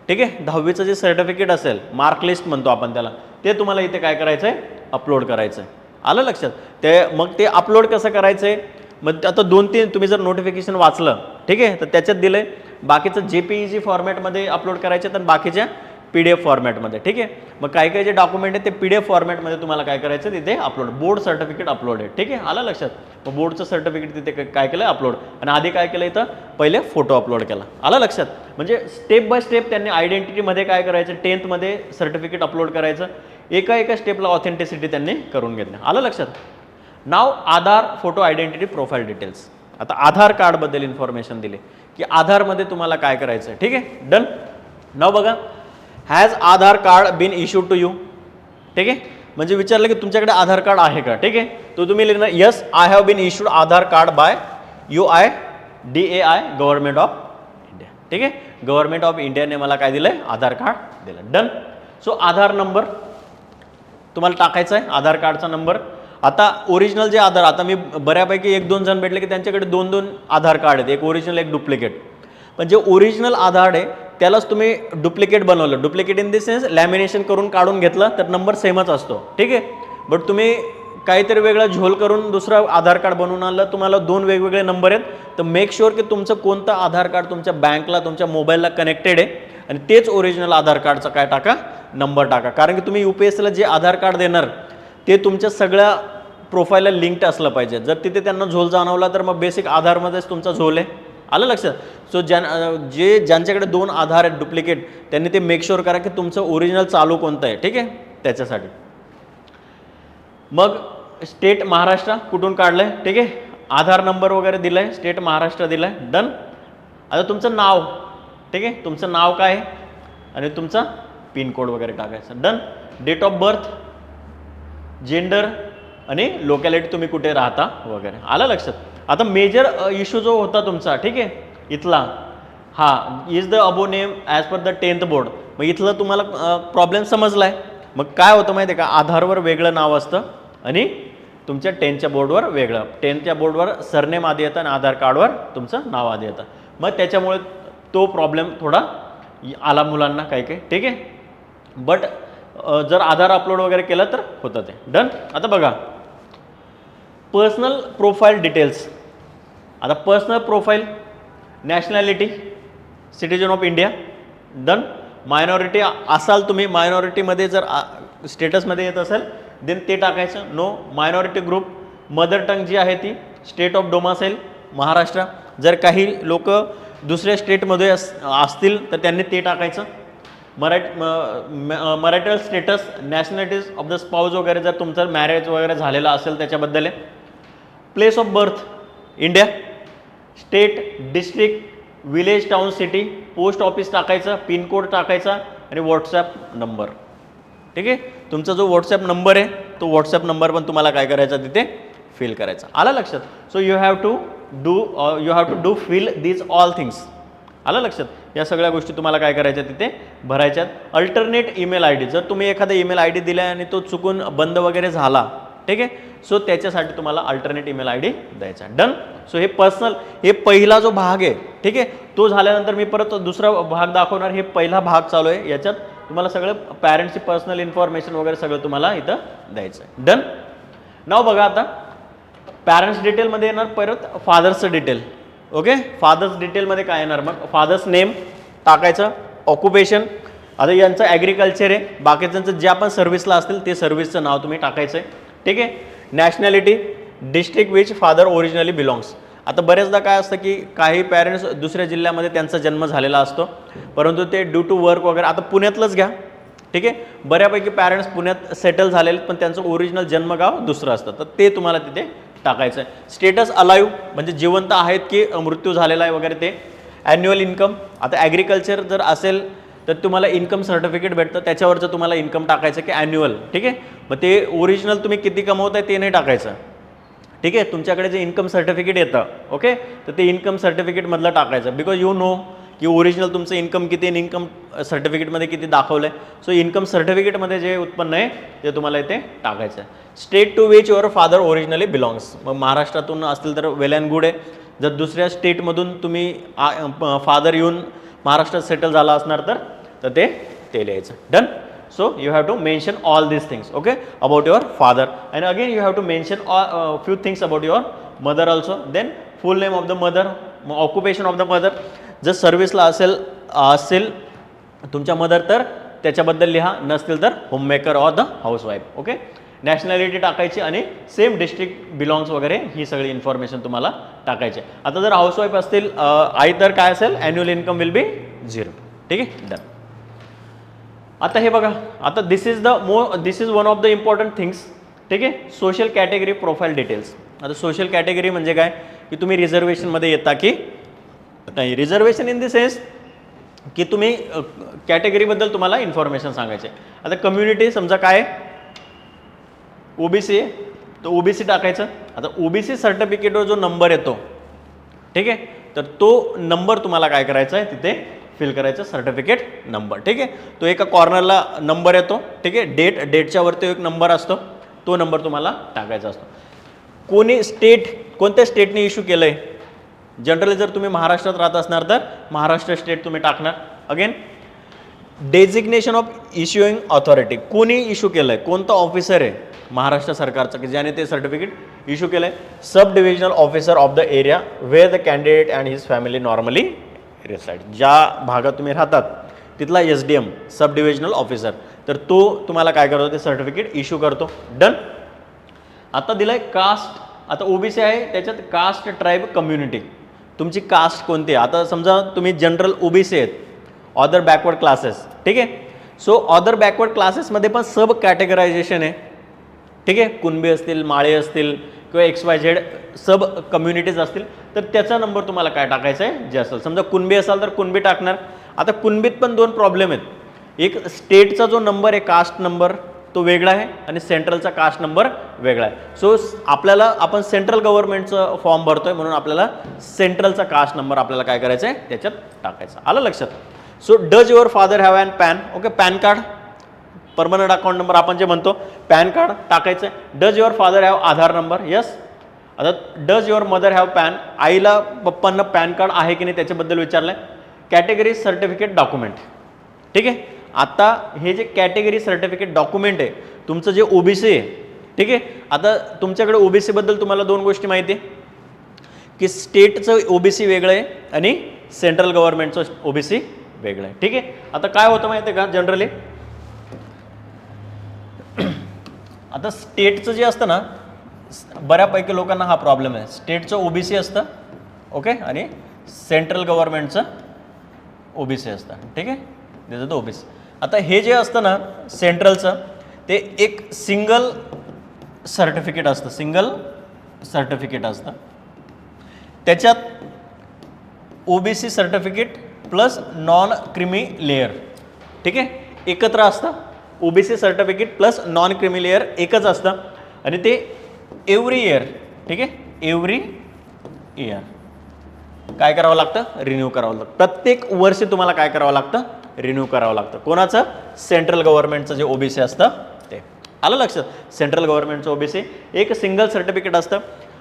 ठीक आहे, 10वीचं जे सर्टिफिकेट असेल, मार्क लिस्ट म्हणतो आपण त्याला, ते तुम्हाला इथे काय करायचं आहे अपलोड करायचं आहे. आलं लक्षात. ते मग ते अपलोड कसं करायचं आहे, मग आता 2-3 तुम्ही जर नोटिफिकेशन वाचलं, ठीक आहे, तर त्याच्यात दिलं आहे बाकीचं JPEG फॉर्मॅटमध्ये अपलोड करायचे तर बाकीच्या PDF फॉर्मॅटमध्ये, ठीक आहे. मग काही काही जे डॉक्युमेंट आहे ते PDF फॉर्मॅटमध्ये तुम्हाला काय करायचं तिथे अपलोड. बोर्ड सर्टिफिकेट अपलोड आहे, ठीक आहे. आलं लक्षात. मग बोर्डचं सर्टिफिकेट तिथे काय केलं अपलोड, आणि आधी काय केलं इथं पहिले फोटो अपलोड केला. आलं लक्षात. म्हणजे स्टेप बाय स्टेप त्यांनी आयडेंटिटीमध्ये काय करायचं, 10th मध्ये सर्टिफिकेट अपलोड करायचं, एका स्टेपला ऑथेंटिसिटी त्यांनी करून घेतली. आलं लक्षात. नाव आधार फोटो आयडेंटिटी प्रोफाईल डिटेल्स. आता आधार कार्डबद्दल इन्फॉर्मेशन दिली की आधारमध्ये तुम्हाला काय करायचं आहे, ठीक आहे. डन. नाव बघा, has Aadhaar card been issued to you, ठीक आहे. म्हणजे विचारलं की तुमच्याकडे आधार कार्ड आहे का, ठीक आहे. तो तुम्ही लिहिणार yes I have been issued Aadhaar card by UIDAI government of India, ठीक आहे. गव्हर्नमेंट ऑफ इंडियाने मला काय दिलं आहे आधार कार्ड दिलं. डन. सो आधार नंबर तुम्हाला टाकायचा आहे, आधार कार्डचा नंबर. आता ओरिजिनल जे आधार, आता मी बऱ्यापैकी 1-2 जण भेटले की त्यांच्याकडे 2-2 आधार कार्ड आहेत, एक ओरिजिनल एक डुप्लिकेट. पण जे ओरिजिनल आधार आहे त्यालाच तुम्ही डुप्लिकेट बनवलं, duplicate in the sense lamination करून काढून घेतलं तर नंबर सेमच असतो, ठीक आहे. बट तुम्ही काहीतरी वेगळा झोल करून दुसरं आधार कार्ड बनवून आणलं, तुम्हाला 2 वेगवेगळे नंबर आहेत, तर मेक शुअर की तुमचं कोणतं आधार कार्ड तुमच्या बँकला तुमच्या मोबाईलला कनेक्टेड आहे आणि तेच ओरिजिनल आधार कार्डचा काय टाका नंबर टाका. कारण की तुम्ही UPSCला जे आधार कार्ड देणार ते तुमच्या सगळ्या प्रोफाईलला लिंक्ड असलं पाहिजे. जर तिथे त्यांना झोल जाणवला तर मग बेसिक आधारमध्येच तुमचा झोल आहे. आलं लक्षात. सो ज्यांच्याकडे 2 आधार आहेत डुप्लिकेट, त्यांनी ते मेक शुअर करा की तुमचं ओरिजिनल चालू कोणतं आहे, ठीक आहे, त्याच्यासाठी. मग स्टेट महाराष्ट्र कुठून काढलंय, ठीक आहे, आधार नंबर वगैरे दिलाय, स्टेट महाराष्ट्र दिलाय. डन. आता तुमचं नाव, ठीक आहे, तुमचं नाव काय आहे आणि तुमचा पिनकोड वगैरे टाकायचं. Done. Date of birth, gender आणि लोकॅलिटी तुम्ही कुठे राहता वगैरे. आलं लक्षात. आता मेजर इश्यू जो होता तुमचा, ठीक आहे, इथला is the above name as per the 10th board. मग इथलं तुम्हाला प्रॉब्लेम समजला आहे. मग काय होतं माहिती आहे का, आधारवर वेगळं नाव असतं आणि तुमच्या 10th बोर्डवर वेगळं. 10th बोर्डवर सरनेम आधी येतं आणि आधार कार्डवर तुमचं नाव आधी येतं. मग त्याच्यामुळे तो प्रॉब्लेम थोडा आला मुलांना काही, ठीक आहे. बट जर आधार अपलोड वगैरे केलं तर होतं ते. डन. आता बघा पर्सनल प्रोफाईल डिटेल्स. आता personal profile, nationality citizen of India. Done. Minority असाल तुम्ही, मायनॉरिटीमध्ये जर स्टेटसमध्ये येत असेल देन ते टाकायचं. No. Minority group, mother tongue जी आहे ती स्टेट ऑफ डोमासाईल महाराष्ट्र. जर काही लोक दुसऱ्या स्टेटमध्ये असतील तर त्यांनी ते टाकायचं. Marital status, nationalities of the spouse वगैरे जर तुमचं मॅरेज वगैरे झालेलं असेल त्याच्याबद्दल आहे. Place of birth India, state, district, village, town, city, post office टाकायचं, पिनकोड टाकायचा आणि व्हॉट्सॲप नंबर, ठीक आहे. तुमचा जो व्हॉट्सॲप नंबर आहे तो व्हॉट्सॲप नंबर पण तुम्हाला काय करायचा तिथे फिल करायचा. आला लक्षात. So you have to do fill these all things. आलं लक्षात? या सगळ्या गोष्टी तुम्हाला काय करायच्या तिथे भरायच्यात. अल्टरनेट ईमेल आय डी, जर तुम्ही एखादा ईमेल आय डी दिला आणि तो चुकून बंद वगैरे झाला, ठीक आहे, सो त्याच्यासाठी तुम्हाला अल्टरनेट ईमेल आय डी द्यायचा. डन. सो हे पर्सनल, हे पहिला जो भाग आहे, ठीक आहे, तो झाल्यानंतर मी परत दुसरा भाग दाखवणार. हे पहिला भाग चालू आहे, याच्यात तुम्हाला सगळं पॅरेंट्सची पर्सनल इन्फॉर्मेशन वगैरे सगळं तुम्हाला इथं द्यायचं आहे. डन. नाव बघा आता पॅरेंट्स डिटेलमध्ये येणार परत फादर्सचं डिटेल. ओके, फादर्स डिटेलमध्ये काय येणार मग? फादर्स नेम टाकायचं, ऑक्युपेशन, आता यांचं ॲग्रिकल्चर आहे, बाकीच्यांचं ज्या पण सर्व्हिसला असतील ते सर्व्हिसचं नाव तुम्ही टाकायचं आहे. ठीक आहे. Nationality, district which father originally belongs. आता बरेचदा काय असतं की काही पॅरेंट्स दुसऱ्या जिल्ह्यामध्ये त्यांचा जन्म झालेला असतो, परंतु ते ड्यू टू वर्क वगैरे, आता पुण्यातलंच घ्या, ठीक आहे, बऱ्यापैकी पॅरेंट्स पुण्यात सेटल झालेले पण त्यांचं ओरिजिनल जन्मगाव दुसरं असतं, तर ते तुम्हाला तिथे टाकायचं आहे. स्टेटस अलाइव्ह म्हणजे जिवंत आहेत की मृत्यू झालेला आहे वगैरे ते. ॲन्युअल इन्कम, आता ॲग्रिकल्चर जर असेल तर तुम्हाला इन्कम सर्टिफिकेट भेटतं, त्याच्यावरचं तुम्हाला इन्कम टाकायचं की ॲन्युअल. ठीक आहे. मग ते ओरिजिनल तुम्ही किती कमवताय ते नाही टाकायचं. ठीक आहे. तुमच्याकडे जे इन्कम सर्टिफिकेट येतं, ओके, तर ते इन्कम सर्टिफिकेटमधलं टाकायचं, बिकॉज यू नो की ओरिजिनल तुमचं इन्कम किती आणि इन्कम सर्टिफिकेटमध्ये किती दाखवलं आहे. सो इन्कम सर्टिफिकेटमध्ये जे उत्पन्न आहे ते तुम्हाला इथे टाकायचं आहे. State to which your father originally belongs, मग महाराष्ट्रातून असतील तर वेल अँड गुड आहे. जर दुसऱ्या स्टेटमधून तुम्ही फादर येऊन महाराष्ट्रात सेटल झाला असणार तर ते लिहायचं. Done. So you have to mention all these things, okay, about your father, and again you have to mention few things about your mother also. Then full name of the mother, occupation of the mother, जर सर्व्हिसला असेल तुमच्या mother तर त्याच्याबद्दल लिहा, नसतील तर homemaker or the housewife. Okay. Nationality टाकायची आणि सेम डिस्ट्रिक्ट बिलॉंग्स वगैरे ही सगळी इन्फॉर्मेशन तुम्हाला टाकायची. आता जर हाऊसवाईफ असतील आई तर काय असेल, ॲन्युअल इन्कम विल बी 0. ठीक आहे. डन. आता हे बघा, आता this is one of the important things. ठीक आहे. Social category profile details. आता सोशल कॅटेगरी म्हणजे काय की तुम्ही रिझर्वेशनमध्ये येता की नाही. रिझर्वेशन इन द सेन्स की तुम्ही कॅटेगरीबद्दल तुम्हाला इन्फॉर्मेशन सांगायचे. आता कम्युनिटी समजा काय ओबीसी आहे, तर ओबीसी टाकायचं. आता ओबीसी सर्टिफिकेटवर जो नंबर येतो, ठीक आहे, तर तो नंबर तुम्हाला काय करायचा आहे तिथे फिल करायचं, सर्टिफिकेट नंबर. ठीक आहे. तो एका कॉर्नरला नंबर येतो. ठीक आहे. डेटच्या वरती एक नंबर असतो, तो नंबर तुम्हाला टाकायचा असतो. कोणी कोणत्या स्टेटने इश्यू केलं आहे, जनरली जर तुम्ही महाराष्ट्रात राहत असणार तर महाराष्ट्र स्टेट तुम्ही टाकणार. Again designation of issuing authority, कोणी इश्यू केलं आहे, कोणतं ऑफिसर आहे महाराष्ट्र सरकारचं की ज्याने ते सर्टिफिकेट इश्यू केलं आहे. Sub divisional officer of the area where the candidate and his family normally reside, ज्या भागात तुम्ही राहतात तिथला SDM सब डिव्हिजनल ऑफिसर, तर तो तुम्हाला काय करतो ते सर्टिफिकेट इश्यू करतो. डन. आता दिलाय कास्ट. आता ओबीसी आहे, त्याच्यात कास्ट, ट्राईब, कम्युनिटी, तुमची कास्ट कोणती आहे. आता समजा तुम्ही जनरल ओबीसी आहेत, ऑदर बॅकवर्ड क्लासेस. ठीक आहे. सो ऑदर बॅकवर्ड क्लासेसमध्ये पण सब कॅटेगरायझेशन आहे. ठीक आहे. कुणबी असतील, माळे असतील किंवा XYZ सब कम्युनिटीज असतील तर त्याचा नंबर तुम्हाला काय टाकायचा आहे जे असेल. समजा कुणबी असाल तर कुणबी टाकणार. आता कुणबीत पण 2 प्रॉब्लेम आहेत. एक स्टेटचा जो नंबर आहे कास्ट नंबर तो वेगळा आहे आणि सेंट्रलचा कास्ट नंबर वेगळा आहे. सो आपण सेंट्रल गव्हर्नमेंटचं फॉर्म भरतोय म्हणून आपल्याला सेंट्रलचा कास्ट नंबर आपल्याला काय करायचं आहे त्याच्यात टाकायचा. आलं लक्षात. So does your father have an PAN. Okay. PAN card, permanent account number आपण जे म्हणतो, पॅन कार्ड टाकायचं आहे. Does your father have Aadhaar number. Yes. आता does your mother have PAN, आईला पप्पांना पॅन कार्ड आहे की नाही त्याच्याबद्दल विचारलं आहे. Category certificate document. ठीक आहे. आता हे जे कॅटेगरी सर्टिफिकेट डॉक्युमेंट आहे तुमचं जे ओबीसी आहे, ठीक आहे, आता तुमच्याकडे ओबीसीबद्दल तुम्हाला 2 गोष्टी माहिती आहे की स्टेटचं ओबीसी वेगळं आहे आणि सेंट्रल गव्हर्नमेंटचं ओबीसी वेगळं आहे. ठीक आहे. आता काय होतं माहिती आहे का जनरली, आता स्टेटचं जे असतं ना, बऱ्यापैकी लोकांना हा प्रॉब्लेम आहे. स्टेटचं ओबीसी असतं, ओके, आणि सेंट्रल गव्हर्नमेंटचं ओबीसी असतं. ठीक आहे. त्याचं तो ओबीसी. आता हे जे असतं ना सेंट्रलचं, ते एक सिंगल सर्टिफिकेट असतं. त्याच्यात OBC certificate plus non creamy layer, ठीक आहे, एकत्र असतं. OBC certificate plus non creamy layer एकच असतं आणि ते एव्हरी इयर. ठीक आहे. एव्हरी इयर काय करावं लागतं, रिन्यू करावं लागतं. प्रत्येक वर्षी तुम्हाला काय करावं लागतं, रिन्यू करावं लागतं. कोणाचं, सेंट्रल गव्हर्नमेंटचं जे ओबीसी असतं ते. आलं लक्षात, सेंट्रल गव्हर्नमेंटचं ओबीसी एक सिंगल सर्टिफिकेट असतं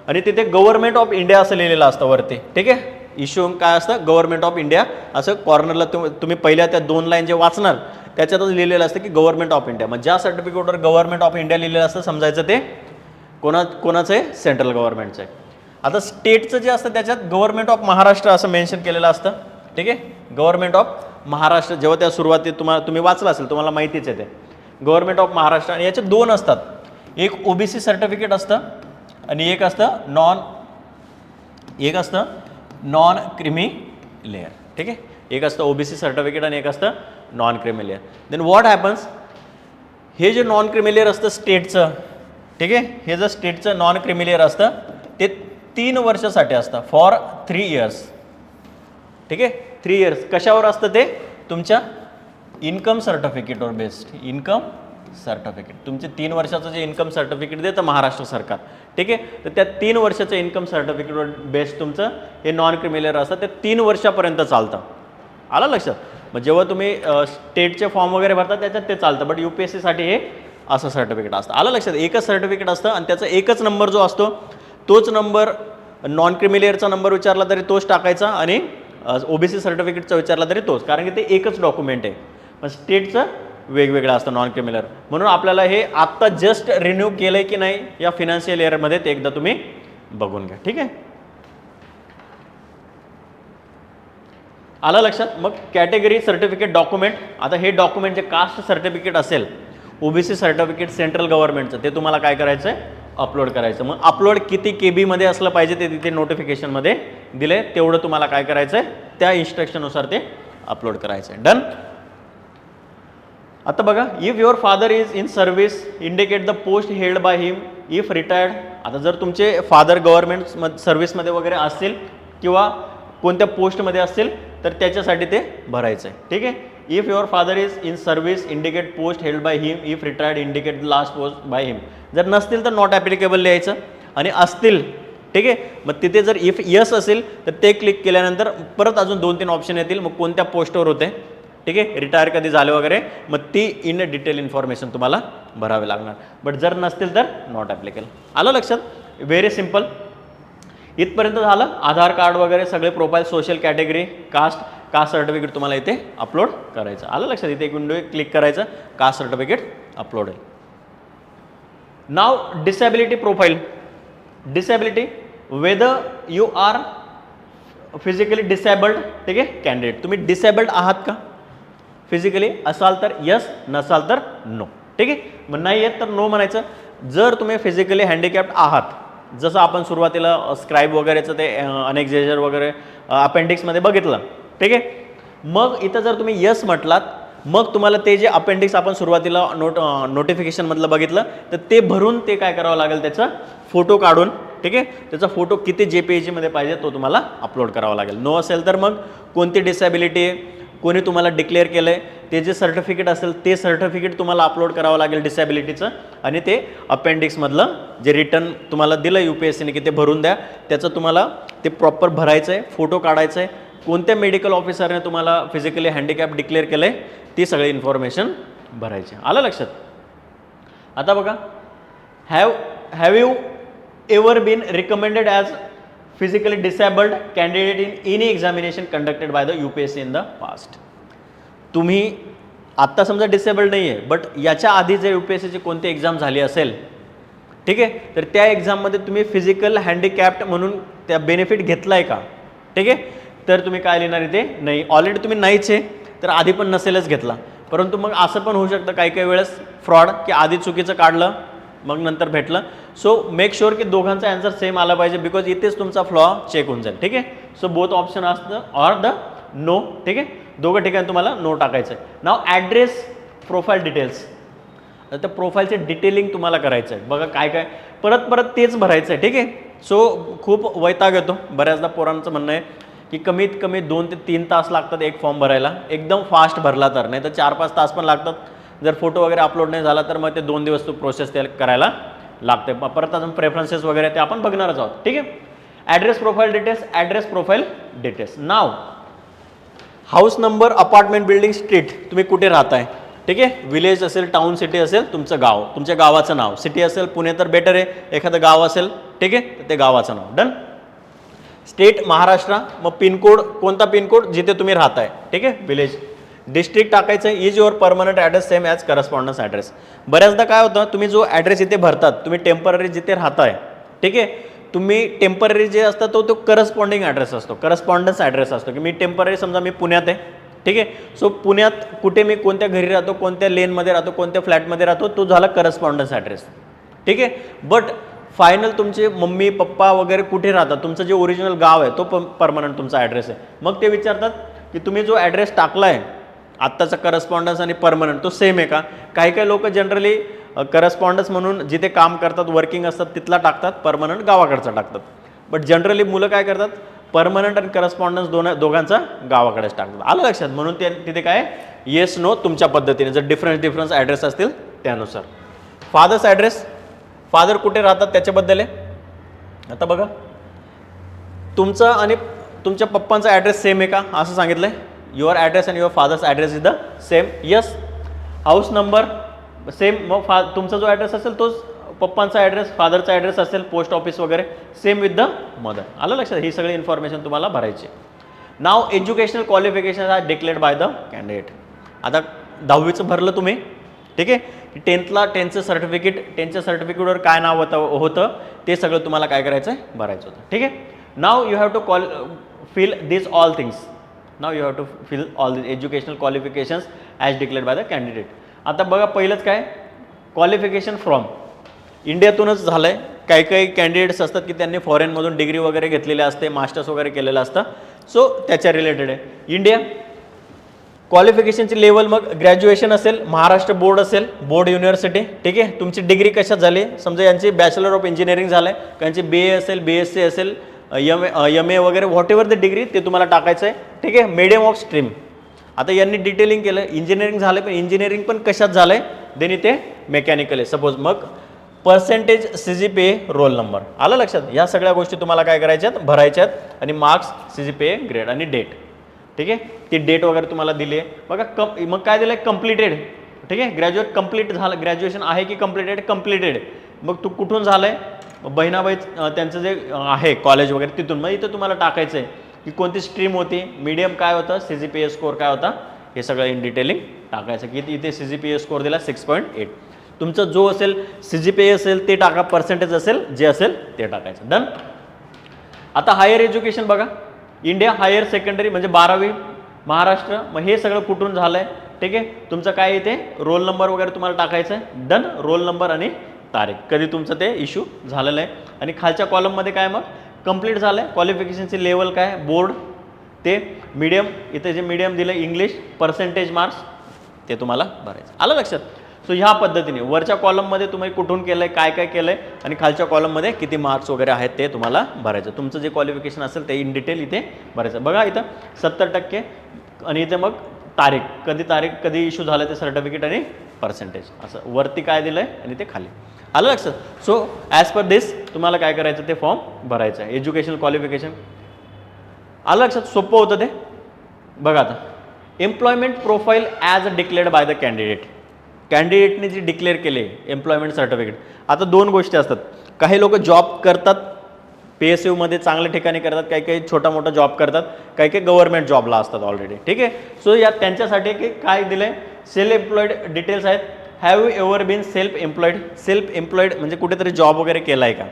आणि तिथे गव्हर्नमेंट ऑफ इंडिया असं लिहिलेलं असतं वरती. ठीक आहे, इश्यू काय असतं, गव्हर्नमेंट ऑफ इंडिया असं कॉर्नरला तुम्ही पहिल्या त्या 2 लाईन जे वाचणार त्याच्यातच लिहिलेलं असतं की गव्हर्नमेंट ऑफ इंडिया. मग ज्या सर्टिफिकेटवर गव्हर्नमेंट ऑफ इंडिया लिहिलेलं असतं समजायचं ते कोणाचं आहे, सेंट्रल गव्हर्नमेंटचं आहे. आता स्टेटचं जे असतं त्याच्यात गव्हर्नमेंट ऑफ महाराष्ट्र असं मेन्शन केलेलं असतं. ठीक आहे, गव्हर्नमेंट ऑफ महाराष्ट्र जेव्हा त्या सुरुवातीत तुम्ही वाचलं असेल तुम्हाला माहितीच आहे ते गव्हर्नमेंट ऑफ महाराष्ट्र. आणि याचे 2 असतात, एक ओबीसी सर्टिफिकेट असतं आणि एक असतं नॉन क्रिमी लेअर. ठीक आहे, एक असतं ओबीसी सर्टिफिकेट आणि एक असतं non creamy layer. Then what happens, हे जे नॉन क्रिमी लेअर असतं स्टेटचं, ठीक आहे, हे जर स्टेटचं नॉन क्रिमी लेअर असतं ते 3 वर्षासाठी असतं, फॉर 3 इयर्स. ठीक आहे, 3 इयर्स. कशावर असतं ते, तुमच्या इन्कम सर्टिफिकेटवर बेस्ड. इन्कम सर्टिफिकेट तुमचे 3 वर्षाचं जे इन्कम सर्टिफिकेट देतं महाराष्ट्र सरकार. ठीक आहे, तर त्या 3 वर्षाचं इन्कम सर्टिफिकेटवर बेस्ड तुमचं हे नॉन क्रिमिलेअर असतं, ते 3 वर्षापर्यंत चालतं. आलं लक्षात. मग जेव्हा तुम्ही स्टेटचे फॉर्म वगैरे भरता त्याच्यात ते चालतं, बट UPSCसाठी हे असं सर्टिफिकेट असतं. आलं लक्षात, एकच सर्टिफिकेट असतं आणि त्याचा एकच नंबर जो असतो तोच नंबर, नॉन क्रिमिलेअरचा नंबर विचारला तरी तोच टाकायचा आणि ओबीसी सर्टिफिकेटचा विचारला तरी तोच, कारण की ते एकच डॉक्युमेंट आहे. पण स्टेटचं वेगवेगळं असतं नॉन क्रिमिलेअर. म्हणून आपल्याला हे आत्ता जस्ट रिन्यू केलं आहे की नाही या फिनान्शियल इयरमध्ये ते एकदा तुम्ही बघून घ्या. ठीक आहे, आलं लक्षात. मग कॅटेगरी सर्टिफिकेट डॉक्युमेंट, आता हे डॉक्युमेंट जे कास्ट सर्टिफिकेट असेल ओबीसी सर्टिफिकेट सेंट्रल गव्हर्नमेंटचं ते तुम्हाला काय करायचं आहे, अपलोड करायचं. मग अपलोड किती KB मध्ये असलं पाहिजे ते तिथे नोटिफिकेशनमध्ये दिले, तेवढं तुम्हाला काय करायचं आहे, त्या इन्स्ट्रक्शननुसार ते अपलोड करायचं आहे. डन. आता बघा, if your father is in service indicate the post held by him if retired. आता जर तुमचे फादर गव्हर्नमेंट सर्व्हिसमध्ये वगैरे असतील किंवा कोणत्या पोस्टमध्ये असतील तर त्याच्यासाठी ते भरायचं आहे. ठीक आहे, if your father is in service indicate post held by him, if retired indicate last post by him. जर नसतील तर नॉट ॲप्लिकेबल लिहायचं आणि असतील, ठीक आहे, मग तिथे जर इफ यस असेल तर ते क्लिक केल्यानंतर परत अजून 2-3 ऑप्शन येतील. मग कोणत्या पोस्टवर होते, ठीक आहे, रिटायर कधी झाले वगैरे, मग ती इन डिटेल इन्फॉर्मेशन तुम्हाला भरावी लागणार. बट जर नसतील तर नॉट ॲप्लिकेबल. आलं लक्षात, व्हेरी सिम्पल. इथपर्यंत झालं. आधार कार्ड वगैरे सगळे profile, social category, caste certificate तुम्हाला इथे अपलोड करायचं. आलं लक्षात, इथे एक विंडो क्लिक करायचं, कास्ट सर्टिफिकेट अपलोड आहे. Now disability profile. Disability, whether you are physically disabled, ठीक आहे, कॅन्डिडेट. तुम्ही डिसेबल्ड आहात का फिजिकली, असाल तर यस, नसाल तर नो. ठीक आहे, मग नाही येत तर नो म्हणायचं. जर तुम्ही फिजिकली हँडिकॅप्ड आहात, जसं आपण सुरुवातीला स्क्राईब वगैरेचं ते अनेक्झेजर वगैरे अपेंडिक्समध्ये बघितलं, ठीक आहे, मग इथं जर तुम्ही यस म्हटलात मग तुम्हाला ते जे अपेंडिक्स आपण सुरुवातीला नोटिफिकेशनमधलं बघितलं तर ते भरून ते काय करावं लागेल, त्याचा फोटो काढून, ठीक आहे, त्याचा फोटो किती JPEG पाहिजे तो तुम्हाला अपलोड करावा लागेल. नो असेल तर मग कोणती डिसेबिलिटी आहे, कोणी तुम्हाला डिक्लेअर केलं आहे, ते जे सर्टिफिकेट असेल ते सर्टिफिकेट तुम्हाला अपलोड करावं लागेल डिसेबिलिटीचं, आणि ते अपेंडिक्समधलं जे रिटर्न तुम्हाला दिलं UPSCने की ते भरून द्या, त्याचं तुम्हाला ते प्रॉपर भरायचं आहे, फोटो काढायचं आहे, कोणत्या मेडिकल ऑफिसरने तुम्हाला फिजिकली हँडिकॅप डिक्लेअर केलं आहे ती सगळी इन्फॉर्मेशन भरायची. आलं लक्षात. आता बघा, have you ever been recommended as physically disabled candidate in any examination conducted by the UPSC in the past. तुम्ही आत्ता समजा डिसेबल्ड नाही आहे, बट याच्या आधी जर UPSCची कोणती एक्झाम झाली असेल, ठीक आहे, तर त्या एक्झाममध्ये तुम्ही फिजिकल हँडिकॅप्ड म्हणून त्या बेनिफिट घेतला आहे का, ठीक आहे, तर तुम्ही काय लिहिणार इथे, नाही. ऑलरेडी तुम्ही नाहीच आहे तर आधी पण नसेलच घेतला. परंतु मग असं पण होऊ शकतं काही काही वेळेस फ्रॉड, की आधी चुकीचं काढलं मग नंतर भेटलं. सो मेक शुअर की दोघांचा आन्सर सेम आला पाहिजे, बिकॉज इथेच तुमचा फ्लॉ चेक होऊन जाईल. ठीक आहे, सो बोथ ऑप्शन असतं ऑर द नो. ठीक आहे, दोघं ठिकाणी तुम्हाला नो टाकायचं आहे. नाव ॲड्रेस प्रोफाईल डिटेल्स. तर प्रोफाईलचे डिटेलिंग तुम्हाला करायचं आहे. बघा काय काय परत तेच भरायचं आहे. ठीक आहे, सो खूप वैताग येतो. बऱ्याचदा पोरांचं म्हणणं आहे की कमीत कमी 2 ते 3 तास लागतात एक फॉर्म भरायला, एकदम फास्ट भरला तर, नाही तर 4-5 तास पण लागतात. जर फोटो वगैरे अपलोड नाही झाला तर मग ते 2 दिवस तो प्रोसेस ते करायला लागते. परत अजून प्रेफरन्सेस वगैरे ते आपण बघणारच आहोत. ठीक आहे, address profile details. Now house number, apartment, building, street, तुम्ही कुठे राहताय. ठीक आहे, विलेज असेल, टाउन, सिटी असेल, तुमचं गाव, तुमच्या गावाचं नाव. सिटी असेल पुणे तर बेटर आहे, एखादं गाव असेल ठीक आहे तर ते गावाचं नाव. डन. स्टेट महाराष्ट्र, मग पिनकोड कोणता पिनकोड जिथे तुम्ही राहताय. ठीक आहे, विलेज. डिस्ट्रिक्ट टाकायचं आहे. Is your permanent address same as correspondence address. बऱ्याचदा काय होतं, तुम्ही जो ॲड्रेस इथे भरतात, तुम्ही टेम्पररी जिथे राहताय ठीक आहे, तुम्ही टेम्पररी जे असतं तो करस्पॉन्डिंग ॲड्रेस असतो, करस्पॉन्डन्स ॲड्रेस असतो. की मी टेम्पररी समजा मी पुण्यात आहे ठीक आहे, सो पुण्यात कुठे मी कोणत्या घरी राहतो, कोणत्या लेनमध्ये राहतो, कोणत्या फ्लॅटमध्ये राहतो, तो झाला करस्पॉन्डन्स ॲड्रेस. ठीक आहे. बट फायनल तुमचे मम्मी पप्पा वगैरे कुठे राहतात, तुमचं जे ओरिजिनल गाव आहे तो परमनंट तुमचा ॲड्रेस आहे. मग ते विचारतात की तुम्ही जो ॲड्रेस टाकला आहे आत्ताचा करस्पॉन्डन्स आणि परमनंट तो सेम आहे का. काही काही लोक जनरली करस्पॉन्डन्स म्हणून जिथे काम करतात, वर्किंग असतात तिथला टाकतात, परमनंट गावाकडचा टाकतात. बट जनरली मुलं काय करतात, परमनंट आणि करस्पॉन्डन्स दोघांचा गावाकडेच टाकतात. आलं लक्षात. म्हणून ते तिथे काय येस नो तुमच्या पद्धतीने, जर डिफरन्स ॲड्रेस असतील त्यानुसार. फादर्स ॲड्रेस, फादर कुठे राहतात त्याच्याबद्दल आहे. आता बघा तुमचं आणि तुमच्या पप्पांचा ॲड्रेस सेम आहे का असं सांगितलं आहे. Your address and your father's address is the same. Yes. House number same, मग तुमचा जो ॲड्रेस असेल तोच पप्पांचा ॲड्रेस, फादरचा ॲड्रेस असेल, पोस्ट ऑफिस वगैरे सेम विथ द मदर. आलं लक्षात. ही सगळी इन्फॉर्मेशन तुम्हाला भरायची. Now educational qualification are declared by the candidate. आता 10वीचं भरलं तुम्ही ठीक आहे, टेन्थचं सर्टिफिकेटवर काय नाव होतं ते सगळं तुम्हाला काय करायचं आहे, भरायचं होतं. ठीक आहे. Now you have to fill this all things. Now you have to fill all this educational qualifications as declared by the candidate. आता बघा पहिलंच काय, क्वालिफिकेशन फ्रॉम इंडियातूनच झालं आहे. काही काही कॅन्डिडेट्स असतात की त्यांनी फॉरेनमधून डिग्री वगैरे घेतलेले असते, मास्टर्स वगैरे केलेलं असतं, सो त्याच्या रिलेटेड आहे. इंडिया क्वालिफिकेशनची लेवल मग ग्रॅज्युएशन असेल, महाराष्ट्र बोर्ड असेल, बोर्ड युनिव्हर्सिटी. ठीक आहे. तुमची डिग्री कशात झाली, समजा यांची बॅचलर ऑफ इंजिनिअरिंग झालं आहे, त्यांची BA असेल, BSc असेल, MA वगैरे व्हॉट एव्हर द डिग्री ते तुम्हाला टाकायचं आहे. ठीक आहे. मीडियम ऑफ स्ट्रीम, आता यांनी डिटेलिंग केलं, इंजिनिअरिंग झालं पण इंजिनिअरिंग पण कशात झालं आहे, देन इथे मेकॅनिकल आहे सपोज, मग पर्सेंटेज, CGPA, रोल नंबर. आलं लक्षात. या सगळ्या गोष्टी तुम्हाला काय करायच्यात, भरायच्यात. आणि मार्क्स, CGPA, ग्रेड आणि डेट. ठीक आहे. ती डेट वगैरे तुम्हाला दिली आहे बघा. मग काय दिलं आहे, कम्प्लिटेड. ठीक आहे. ग्रॅज्युएट कम्प्लीट झालं, ग्रॅज्युएशन आहे की कम्प्लिटेड. मग तू कुठून झालं आहे, बहिणाबाई त्यांचं जे आहे कॉलेज वगैरे तिथून. मग इथं तुम्हाला टाकायचं आहे की कोणती स्ट्रीम होती, मीडियम काय होतं, CGPA स्कोअर काय होता, हे सगळं इन डिटेलिंग टाकायचं. की इथे CGPA स्कोअर दिला 6.8. तुमचं जो असेल CGPA असेल ते टाका, पर्सेंटेज असेल जे असेल ते टाकायचं. डन. आता हायर एज्युकेशन बघा, इंडिया हायर सेकंडरी म्हणजे 12वी, महाराष्ट्र. मग हे सगळं कुठून झालं आहे. ठीक आहे. तुमचं काय इथे रोल नंबर वगैरे तुम्हाला टाकायचं आहे. डन. रोल नंबर आणि तारीख, कधी तुमचं ते इश्यू झालेलं आहे. आणि खालच्या कॉलममध्ये काय मग कंप्लीट झालं आहे, क्वालिफिकेशनची लेवल काय, बोर्ड, ते मीडियम, इथे जे मीडियम दिलं इंग्लिश, पर्सेंटेज मार्क्स ते तुम्हाला भरायचं. आलं लक्षात. सो ह्या पद्धतीने वरच्या कॉलममध्ये तुम्ही कुठून केलं आहे, काय काय केलं आहे, आणि खालच्या कॉलममध्ये किती मार्क्स वगैरे आहेत ते तुम्हाला भरायचं. तुमचं जे क्वालिफिकेशन असेल ते इन डिटेल इथे भरायचं. बघा इथं 70% आणि इथे मग तारीख कधी इश्यू झालं ते सर्टिफिकेट आणि पर्सेंटेज, असं वरती काय दिलं आहे आणि ते खाली. आलं लक्षात. सो ॲज पर दिस तुम्हाला काय करायचं, ते फॉर्म भरायचं आहे. Educational qualification. आलं लक्षात. सोपं होतं ते. बघा आता employment profile as declared by the कॅन्डिडेटने जी डिक्लेअर केले एम्प्लॉयमेंट सर्टिफिकेट. आता दोन गोष्टी असतात, काही लोक जॉब करतात PSUमध्ये चांगल्या ठिकाणी करतात, काही काही छोटा मोठा जॉब करतात, काही काही गव्हर्नमेंट जॉबला असतात ऑलरेडी. ठीक आहे. सो या त्यांच्यासाठी की काय दिलं आहे, सेल्फ एम्प्लॉईड डिटेल्स आहेत. Have you ever been self employed म्हणजे कुठेतरी जॉब वगैरे केला आहे का.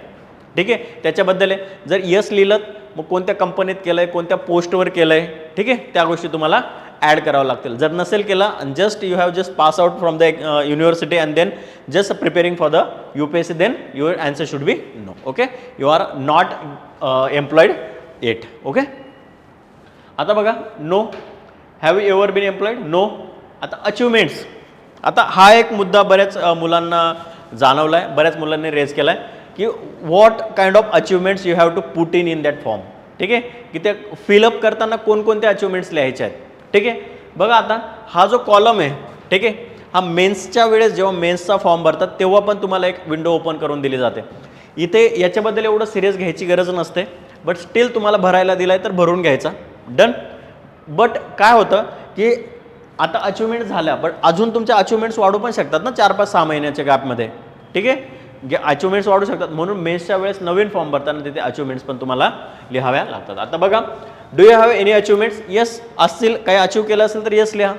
ठीक आहे. त्याच्याबद्दल आहे. जर यस लिहिलं मग कोणत्या कंपनीत केलं आहे, कोणत्या पोस्टवर केलं आहे. ठीक आहे. त्या गोष्टी तुम्हाला ॲड करावं लागतील. जर नसेल केला just you have just pass out from the university and then just preparing for the UPSC, then your answer should be no. Okay. You are not employed yet. Okay. आता बघा no, have you ever been employed, no. आता achievements, आता हा एक मुद्दा बऱ्याच मुलांना जाणवला आहे, बऱ्याच मुलांनी रेज केला आहे की what kind of achievements you have to put in that form. ठीक आहे. की ते फिलअप करताना कोणकोणते अचिव्हमेंट्स लिहायचे आहेत. ठीक आहे. बघा आता हा जो कॉलम आहे, ठीक आहे, हा मेन्सच्या वेळेस जेव्हा मेन्सचा फॉर्म भरतात तेव्हा पण तुम्हाला एक विंडो ओपन करून दिली जाते. इथे याच्याबद्दल एवढं सिरियस घ्यायची गरज नसते, बट स्टील तुम्हाला भरायला दिलाय तर भरून घ्यायचा. डन. बट काय होतं की आता अचिव्हमेंट झाल्या, बट अजून तुमच्या अचिव्हमेंट्स वाढू पण शकतात ना 4-5-6 महिन्याच्या गॅपमध्ये. ठीक आहे, अचिव्हमेंट्स वाढू शकतात. म्हणून मेन्सच्या वेळेस नवीन फॉर्म भरताना तिथे अचिव्हमेंट्स पण तुम्हाला लिहाव्या लागतात. आता बघा, do you have any achievements? Yes असतील, काही अचीव केलं असेल तर येस लिहा.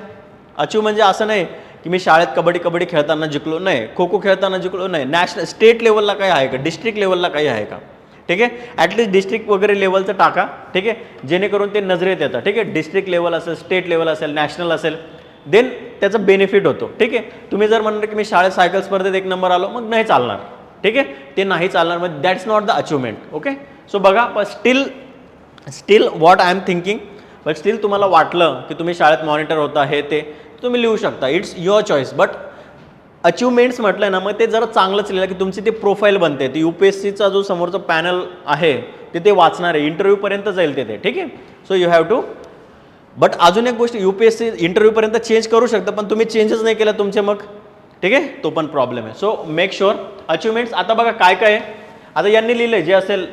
अचीव म्हणजे असं नाही की मी शाळेत कबड्डी खेळताना जिंकलो नाही, खो खो खेळताना जिंकलो नाही, नॅशनल स्टेट लेवलला काही आहे का, डिस्ट्रिक्ट लेवलला काही आहे का. ठीक आहे, ॲटलिस्ट डिस्ट्रिक्ट वगैरे लेवलचं टाका. ठीक आहे, जेणेकरून ते नजरेत येतं. ठीक आहे, डिस्ट्रिक्ट लेवल असेल, स्टेट लेवल असेल, नॅशनल असेल, देन त्याचा बेनिफिट होतो. ठीक आहे, तुम्ही जर म्हणलं की मी शाळेत सायकल स्पर्धेत 1 नंबर आलो, मग नाही चालणार. ठीक आहे, ते नाही चालणार, मग that's not the achievement. Okay, so बघा, पण steel what I am thinking, but still तुम्हाला वाटलं की तुम्ही शाळेत मॉनिटर होता हे ते तुम्ही लिहू शकता. It's your choice. But achievements म्हटलं ना, मग ते जरा चांगलंच लिहिलं की तुमची ते प्रोफाईल बनते. ती UPSCचा जो समोरचा पॅनल आहे ते वाचणार आहे, इंटरव्ह्यूपर्यंत जाईल ते. ठीक आहे, so you have to. But अजून एक गोष्ट, UPSC इंटरव्ह्यूपर्यंत चेंज करू शकतं, पण तुम्ही चेंजच नाही केलं तुमचे मग. ठीक आहे, तो पण प्रॉब्लेम आहे. So make sure achievements. आता बघा काय काय आहे. आता यांनी लिहिलं जे असेल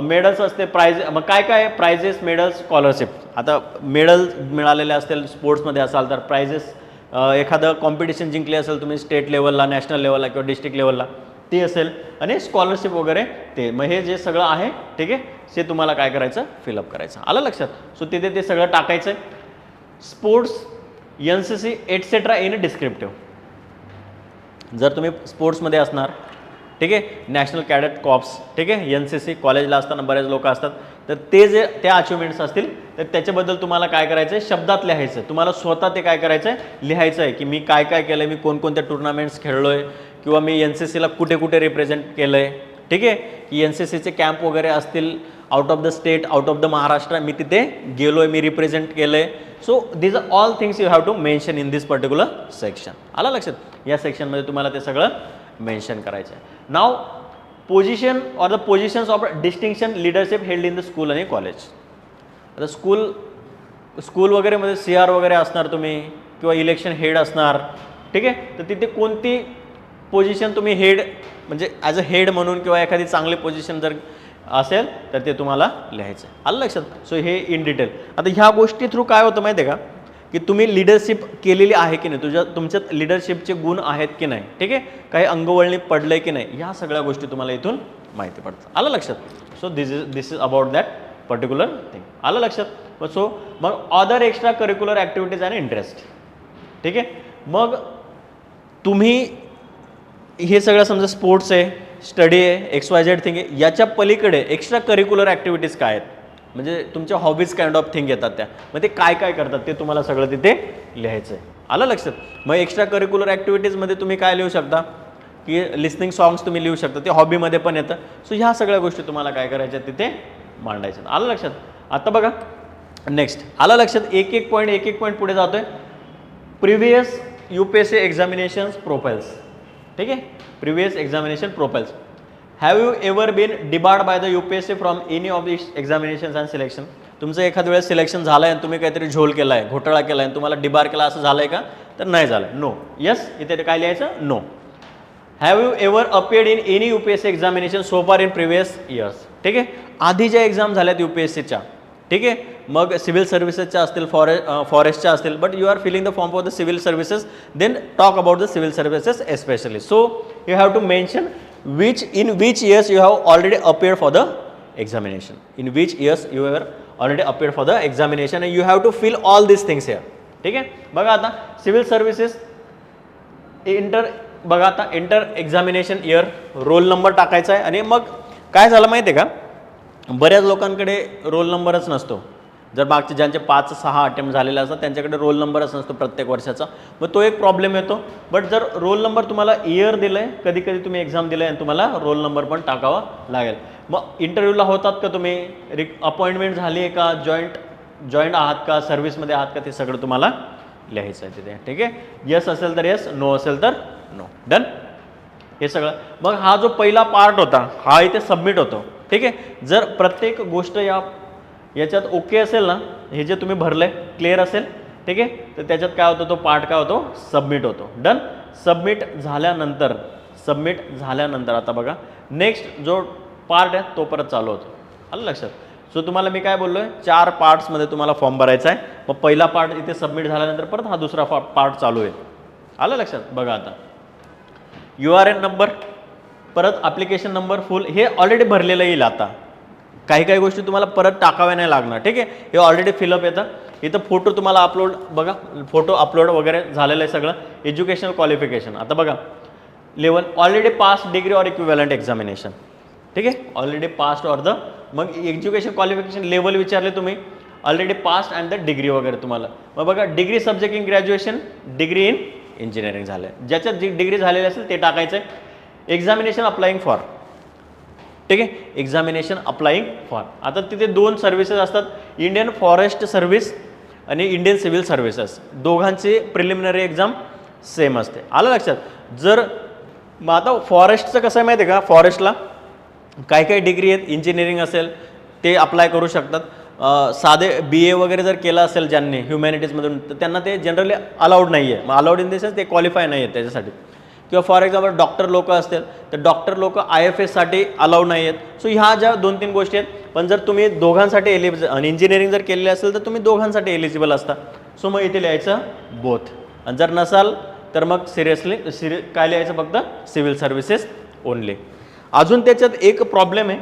मेडल्स असते, प्राइज, मग काय काय आहे, प्राइजेस, मेडल्स, स्कॉलरशिप. आता मेडल मिळालेले असतील स्पोर्ट्समध्ये असाल तर प्राइजेस, एखादं कॉम्पिटिशन जिंकले असेल तुम्ही स्टेट लेवलला, नॅशनल लेवलला किंवा डिस्ट्रिक्ट लेवलला, ते असेल, आणि स्कॉलरशिप वगैरे ते. मग हे जे सगळं आहे, ठीक आहे, ते तुम्हाला काय करायचं, फिलअप करायचं. आलं लक्षात. सो तिथे ते सगळं टाकायचं आहे. Sports, NCC etcetera in descriptive. जर तुम्ही स्पोर्ट्समध्ये असणार, ठीक आहे, नॅशनल कॅडेट कॉप्स, ठीक आहे, NCC कॉलेजला असताना बरेच लोक असतात, तर ते जे त्या अचिव्हमेंट्स असतील तर त्याच्याबद्दल तुम्हाला काय करायचं आहे, शब्दात लिहायचं आहे. तुम्हाला स्वतः ते काय करायचं आहे, लिहायचं आहे की मी काय काय केलं आहे, मी कोणकोणत्या टुर्नामेंट्स खेळलो आहे, किंवा मी NCCला कुठे कुठे रिप्रेझेंट केलं आहे. ठीक आहे, की NCCचे कॅम्प वगैरे असतील out of the state, out of the Maharashtra, मी तिथे गेलो आहे, मी रिप्रेझेंट केलं आहे. So these are all things you have to mention in this particular section. आलं लक्षात. या सेक्शनमध्ये तुम्हाला ते सगळं मेन्शन करायचं आहे. Now position or the positions of distinction leadership held in the school आणि कॉलेज. आता स्कूल वगैरेमध्ये CR वगैरे असणार तुम्ही, किंवा इलेक्शन हेड असणार. ठीक आहे, तर तिथे कोणती पोझिशन तुम्ही हेड, म्हणजे ॲज अ हेड म्हणून किंवा एखादी चांगली पोझिशन जर असेल तर ते तुम्हाला लिहायचं आहे. आलं लक्षात. सो हे इन डिटेल. आता ह्या गोष्टी थ्रू काय होतं माहिती आहे का, की तुम्ही लिडरशिप केलेली आहे की नाही, तुमच्यात लिडरशिपचे गुण आहेत की नाही. ठीक आहे, काही अंगवळणी पडलंय की नाही, ह्या सगळ्या गोष्टी तुम्हाला इथून माहिती पडतात. आलं लक्षात. So this is about that particular thing. आलं लक्षात. सो मग अदर एक्स्ट्रा करिक्युलर ॲक्टिव्हिटीज आणि इंटरेस्ट. ठीक आहे, मग तुम्ही हे सगळं समजा स्पोर्ट्स आहे, स्टडी आहे, XYZ थिंग आहे, याच्या पलीकडे एक्स्ट्रा करिक्युलर ॲक्टिव्हिटीज काय आहेत, म्हणजे तुमच्या हॉबीज काइंड ऑफ थिंग येतात त्या, मग ते काय काय करतात ते तुम्हाला सगळं तिथे लिहायचं आहे. आलं लक्षात. मग एक्स्ट्रा करिक्युलर ॲक्टिव्हिटीजमध्ये तुम्ही काय लिहू शकता, की लिस्निंग सॉंग्स तुम्ही लिहू शकता, ते हॉबीमध्ये पण येतं. सो ह्या सगळ्या गोष्टी तुम्हाला काय करायच्या तिथे मांडायच्या. आलं लक्षात. आता बघा नेक्स्ट. आलं लक्षात. एक एक पॉईंट पुढे जातोय. Previous UPSC examinations profiles. ठीक आहे, previous examination profiles. Have you ever been debarred by the UPSC from any of this examinations and selection. तुमचं एखाद्या वेळेस सिलेक्शन झालं आहे आणि तुम्ही काहीतरी झोल केला आहे, घोटाळा केला आहे आणि तुम्हाला डिबार केला, असं झालं आहे का, तर नाही झालं. नो. येस, इथे काय लिहायचं, no. Have you ever appeared in any UPSC examination so far in previous years. ठीक आहे, आधी ज्या एक्झाम झाल्यात UPSCच्या, ठीक आहे, मग सिव्हिल सर्व्हिसेसच्या असतील, फॉरेस्टच्या असतील, but you are filling the form for the civil services, then talk about the civil services especially. So you have to mention in which years you have already appeared for the examination. In which years you have already appeared for the examination, and you have to fill all these things here. ठीक आहे. बघा आता civil services बघा आता inter examination year, roll number टाकायचा आहे. आणि मग काय झालं माहिती आहे का, बऱ्याच लोकांकडे रोल नंबरच नसतो. जर मागचे ज्यांचे 5-6 अटेम्प्ट झालेले असतात त्यांच्याकडे रोल नंबरच नसतो प्रत्येक वर्षाचा, मग तो एक प्रॉब्लेम येतो. बट जर रोल नंबर तुम्हाला इयर दिलं आहे, कधी कधी तुम्ही एक्झाम दिलं आहे आणि तुम्हाला रोल नंबर पण टाकावा लागेल. मग इंटरव्ह्यूला होतात का तुम्ही, अपॉइंटमेंट झाली आहे का, जॉईंट आहात का, सर्व्हिसमध्ये आहात का, ते सगळं तुम्हाला लिहायचं आहे तिथे. ठीक आहे, येस असेल तर येस, नो असेल तर नो. डन. हे सगळं. मग हा जो पहिला पार्ट होता हा इथे सबमिट होतो. ठीक आहे, जर प्रत्येक गोष्ट याच्यात ओके असेल ना, हे जे तुम्ही भरलंय क्लिअर असेल, ठीक आहे, तर त्याच्यात काय होतं, तो पार्ट काय होतो, सबमिट होतो. डन. सबमिट झाल्यानंतर आता बघा नेक्स्ट जो पार्ट आहे तो परत चालू होतो. आलं लक्षात. सो तुम्हाला मी काय बोललो आहे, 4 पार्ट्समध्ये तुम्हाला फॉर्म भरायचा आहे. मग पहिला पार्ट इथे सबमिट झाल्यानंतर परत हा दुसरा पार्ट चालू आहे. आलं लक्षात? बघा आता URN नंबर, परत ॲप्लिकेशन नंबर फुल, हे ऑलरेडी भरलेलं येईल. आता काही गोष्टी तुम्हाला परत टाकाव्या नाही लागणार. ठीक आहे, हे ऑलरेडी फिलअप येतं. इथं फोटो तुम्हाला अपलोड, बघा फोटो अपलोड वगैरे झालेलं आहे सगळं. एज्युकेशनल क्वालिफिकेशन, आता बघा level already pass degree or equivalent examination. ठीक आहे, ऑलरेडी पास्ड ऑर द, मग एज्युकेशन क्वालिफिकेशन लेवल विचारले तुम्ही, already passed and the degree वगैरे तुम्हाला. मग बघा degree subject in graduation, degree in engineering झालं आहे. ज्याच्यात जी डिग्री झालेली असेल ते टाकायचं आहे. एक्झामिनेशन अप्लाइंग फॉर, ठीक आहे, एक्झामिनेशन अप्लाइंग फॉर. आता तिथे 2 सर्व्हिसेस असतात, इंडियन फॉरेस्ट सर्व्हिस आणि इंडियन सिव्हिल सर्व्हिसेस. दोघांची प्रिलिमिनरी एक्झाम सेम असते. आलं लक्षात? जर मग आता फॉरेस्टचं कसं आहे माहिती आहे का, फॉरेस्टला काही डिग्री आहेत, इंजिनिअरिंग असेल ते अप्लाय करू शकतात. साधे BA वगैरे जर केलं असेल ज्यांनी ह्युमॅनिटीजमधून, तर त्यांना ते जनरली अलाउड नाही आहे. मग अलाउड इन द सेन्स ते क्वालिफाय नाही आहेत त्याच्यासाठी. किंवा फॉर एक्झाम्पल डॉक्टर लोक असतील तर डॉक्टर लोक IFSसाठी अलाउड नाही आहेत. सो ह्या ज्या 2-3 गोष्टी आहेत. पण जर तुम्ही दोघांसाठी आणि इंजिनिअरिंग जर केलेली असेल तर तुम्ही दोघांसाठी एलिजिबल असता. सो मग इथे लिहायचं बोथ. आणि जर नसाल तर मग काय लिहायचं, फक्त सिव्हिल सर्व्हिसेस ओनली. अजून त्याच्यात एक प्रॉब्लेम आहे.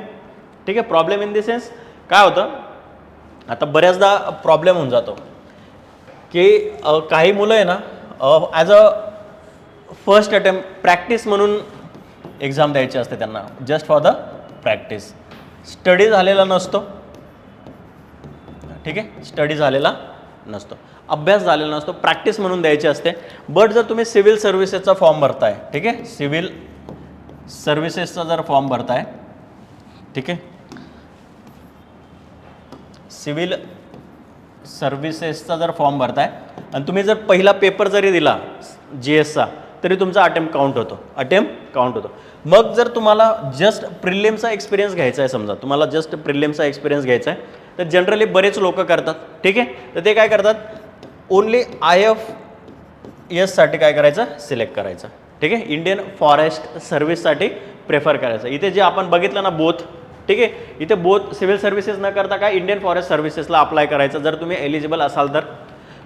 ठीक आहे, प्रॉब्लेम इन द सेन्स काय होतं, आता बऱ्याचदा प्रॉब्लेम होऊन जातो की काही मुलं आहे ना as a first attempt practice म्हणून एक्झाम द्यायची असते त्यांना, just for the practice. Study झालेला नसतो. ठीक आहे, स्टडी झालेला नसतो, अभ्यास झालेला नसतो, प्रॅक्टिस म्हणून द्यायची असते. बट जर तुम्ही सिव्हिल सर्व्हिसेसचा फॉर्म भरताय, ठीक आहे, सिव्हिल सर्व्हिसेसचा जर फॉर्म भरताय, ठीक आहे, सिव्हिल सर्व्हिसेसचा जर फॉर्म भरताय आणि तुम्ही जर पहिला पेपर जरी दिला GSचा, तरी तुमचा अटेम्प्ट काउंट होतो. मग जर तुम्हाला जस्ट प्रिलिमचा एक्सपिरियन्स घ्यायचा आहे, समजा तुम्हाला जस्ट प्रिलिमचा एक्सपिरियन्स घ्यायचा आहे, तर जनरली बरेच लोक करतात. ठीक आहे, तर ते काय करतात, ओनली IFS काय करायचं, सिलेक्ट करायचं. ठीक आहे, इंडियन फॉरेस्ट सर्व्हिससाठी प्रेफर करायचं. इथे जे आपण बघितलं ना बोथ, ठीक आहे, इथे बोथ सिव्हिल सर्व्हिसेस न करता काय इंडियन फॉरेस्ट सर्व्हिसेसला अप्लाय करायचं जर तुम्ही एलिजिबल असाल तर.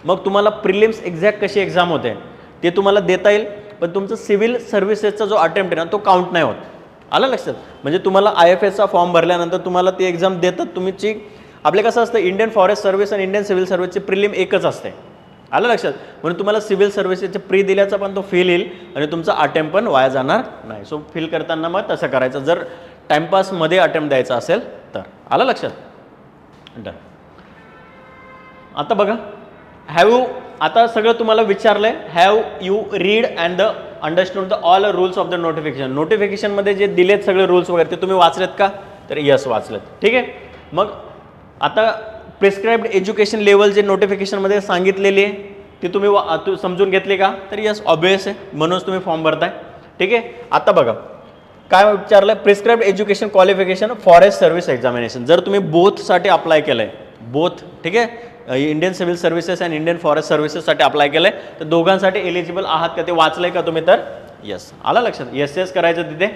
मग तुम्हाला प्रिलिम्स एक्झॅक्ट कशी एक्झाम होते ते तुम्हाला देता येईल, पण तुमचं सिव्हिल सर्व्हिसेसचा जो अटेम्प्ट आहे ना तो काउंट नाही होत. आलं लक्षात? म्हणजे तुम्हाला IFSचा फॉर्म भरल्यानंतर तुम्हाला ती एक्झाम देतात. तुमची आपले कसं असतं, इंडियन फॉरेस्ट सर्व्हिस आणि इंडियन सिव्हिल सर्व्हिसची प्रिलिम एकच असते. आलं लक्षात? म्हणून तुम्हाला सिव्हिल सर्व्हिसेसचे प्री दिल्याचा पण तो फील येईल आणि तुमचा अटेम्प्ट पण वाया जाणार नाही. सो फील करताना मग तसं करायचं जर टाइमपासमध्ये अटेम्प्ट द्यायचा असेल तर. आलं लक्षात? डन. आता बघा, आता सगळं तुम्हाला विचारलंय, have you read and the understood the all rules of the notification. नोटिफिकेशनमध्ये जे दिलेत सगळे रूल्स वगैरे ते तुम्ही वाचलेत का? तर यस वाचलेत. ठीक आहे, मग आता प्रिस्क्राईब्ड एज्युकेशन लेवल जे नोटिफिकेशनमध्ये सांगितलेली आहे ती तुम्ही समजून घेतली का? तर यस ऑब्वियस आहे, म्हणूनच तुम्ही फॉर्म भरताय. ठीक आहे, आता बघा काय विचारलं, prescribed education qualification forest service examination. जर तुम्ही बोथसाठी अप्लाय केलं आहे, बोथ, ठीक आहे, इंडियन सिव्हिल सर्व्हिसेस आणि इंडियन फॉरेस्ट सर्व्हिसेससाठी अप्लाय केलं आहे, तर दोघांसाठी एलिजिबल आहात का ते वाचलंय का तुम्ही? तर यस. आलं लक्षात? यस करायचं तिथे.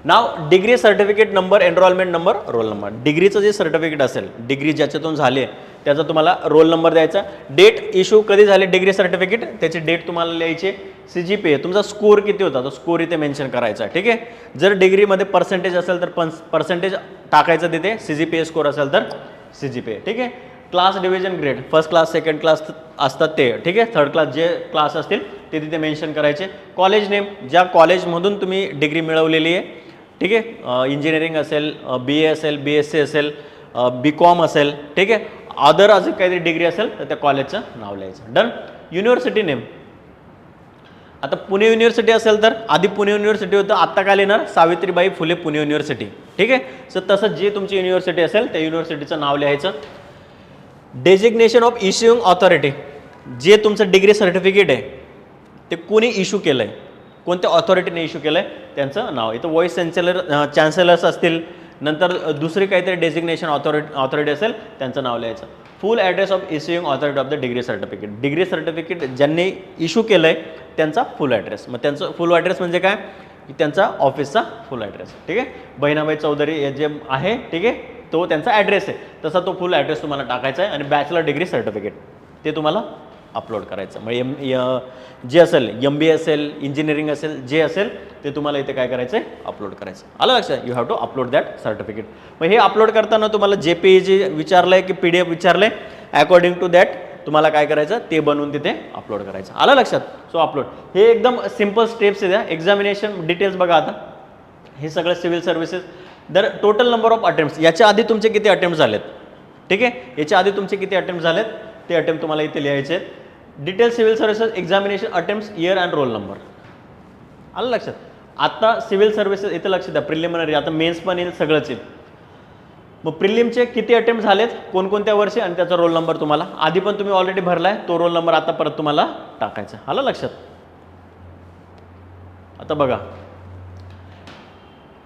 Now degree certificate number, enrolment number, roll number. डिग्रीचं जे सर्टिफिकेट असेल, डिग्री ज्याच्यातून झाली आहे त्याचा तुम्हाला रोल नंबर द्यायचा. डेट इश्यू कधी झाली डिग्री सर्टिफिकेट त्याची डेट तुम्हाला लिहायची. CGPA तुमचा स्कोर किती होता तो स्कोर इथे मेन्शन करायचा. ठीक आहे, जर डिग्रीमध्ये पर्सेंटेज असेल तर पर्सेंटेज टाकायचं तिथे. CGPA स्कोर असेल तर CGPA. ठीक आहे, class division grade, first class second class असतात ते. ठीक आहे, थर्ड क्लास जे क्लास असतील ते तिथे मेन्शन करायचे. कॉलेज नेम, ज्या कॉलेजमधून तुम्ही डिग्री मिळवलेली आहे. ठीक आहे, इंजिनिअरिंग असेल, BA असेल, BSc असेल, BCom असेल. ठीक आहे, अदर अजून काहीतरी डिग्री असेल तर त्या कॉलेजचं नाव लिहायचं. डन. युनिव्हर्सिटी नेम, आता पुणे युनिव्हर्सिटी असेल तर आधी पुणे युनिव्हर्सिटी होतं, आत्ता काय लिहिणार? सावित्रीबाई फुले पुणे युनिव्हर्सिटी. ठीक आहे, सो तसं जे तुमची युनिव्हर्सिटी असेल त्या युनिव्हर्सिटीचं नाव लिहायचं. डेजिग्नेशन ऑफ इश्यूइंग ऑथॉरिटी, जे तुमचं डिग्री सर्टिफिकेट आहे ते कोणी इश्यू केलं आहे, कोणत्या ऑथॉरिटीने इश्यू केलं आहे त्यांचं नाव. इथं व्हाईस चान्सलर्स असतील, नंतर दुसरी काहीतरी डेजिग्नेशन ऑथॉरिटी असेल त्यांचं नाव लिहायचं. फुल address of issuing authority of the degree certificate, degree certificate ज्यांनी इश्यू केलं आहे त्यांचा फुल ॲड्रेस. मग त्यांचं फुल ॲड्रेस म्हणजे काय? त्यांचा ऑफिसचा फुल ॲड्रेस. ठीक आहे, बहिणाबाई चौधरी हे जे आहे, ठीक आहे, तो त्यांचा ॲड्रेस आहे तसा तो फुल ॲड्रेस तुम्हाला टाकायचा आहे आणि बॅचलर डिग्री सर्टिफिकेट ते तुम्हाला अपलोड करायचं. मग जे असेल MBA असेल इंजिनिअरिंग असेल जे असेल ते तुम्हाला इथे काय करायचं आहे अपलोड करायचं. आलं लक्षात, you have to upload that certificate. मग हे अपलोड करताना तुम्हाला JPEG विचारलं आहे की PDF विचारलं आहे, अकॉर्डिंग टू दॅट तुम्हाला काय करायचं ते बनवून तिथे अपलोड करायचं. आलं लक्षात. सो अपलोड हे एकदम सिम्पल स्टेप्स आहेत. एक्झामिनेशन डिटेल्स बघा आता, हे सगळं सिव्हिल सर्व्हिसेस दर टोटल नंबर ऑफ अटेम्प्ट्स. याच्या आधी तुमचे किती अटेम्प्ट झालेत, ठीक आहे, याच्या आधी तुमचे किती अटेम्प्ट झालेत ते अटेम्प्ट तुम्हाला इथे लिहायचे आहेत. Detail civil services examination attempts year and roll number. आलं लक्षात. आता सिव्हिल सर्व्हिसेस इथे लक्ष द्या, प्रिलिमिनरी आता मेन्स पण येईल सगळंच येईल. मग प्रिलिमचे किती अटेम्प्ट झालेत कोणकोणत्या वर्षी आणि त्याचा रोल नंबर तुम्हाला आधी पण तुम्ही ऑलरेडी भरलाय तो रोल नंबर आता परत तुम्हाला टाकायचा. आलं लक्षात. आता बघा,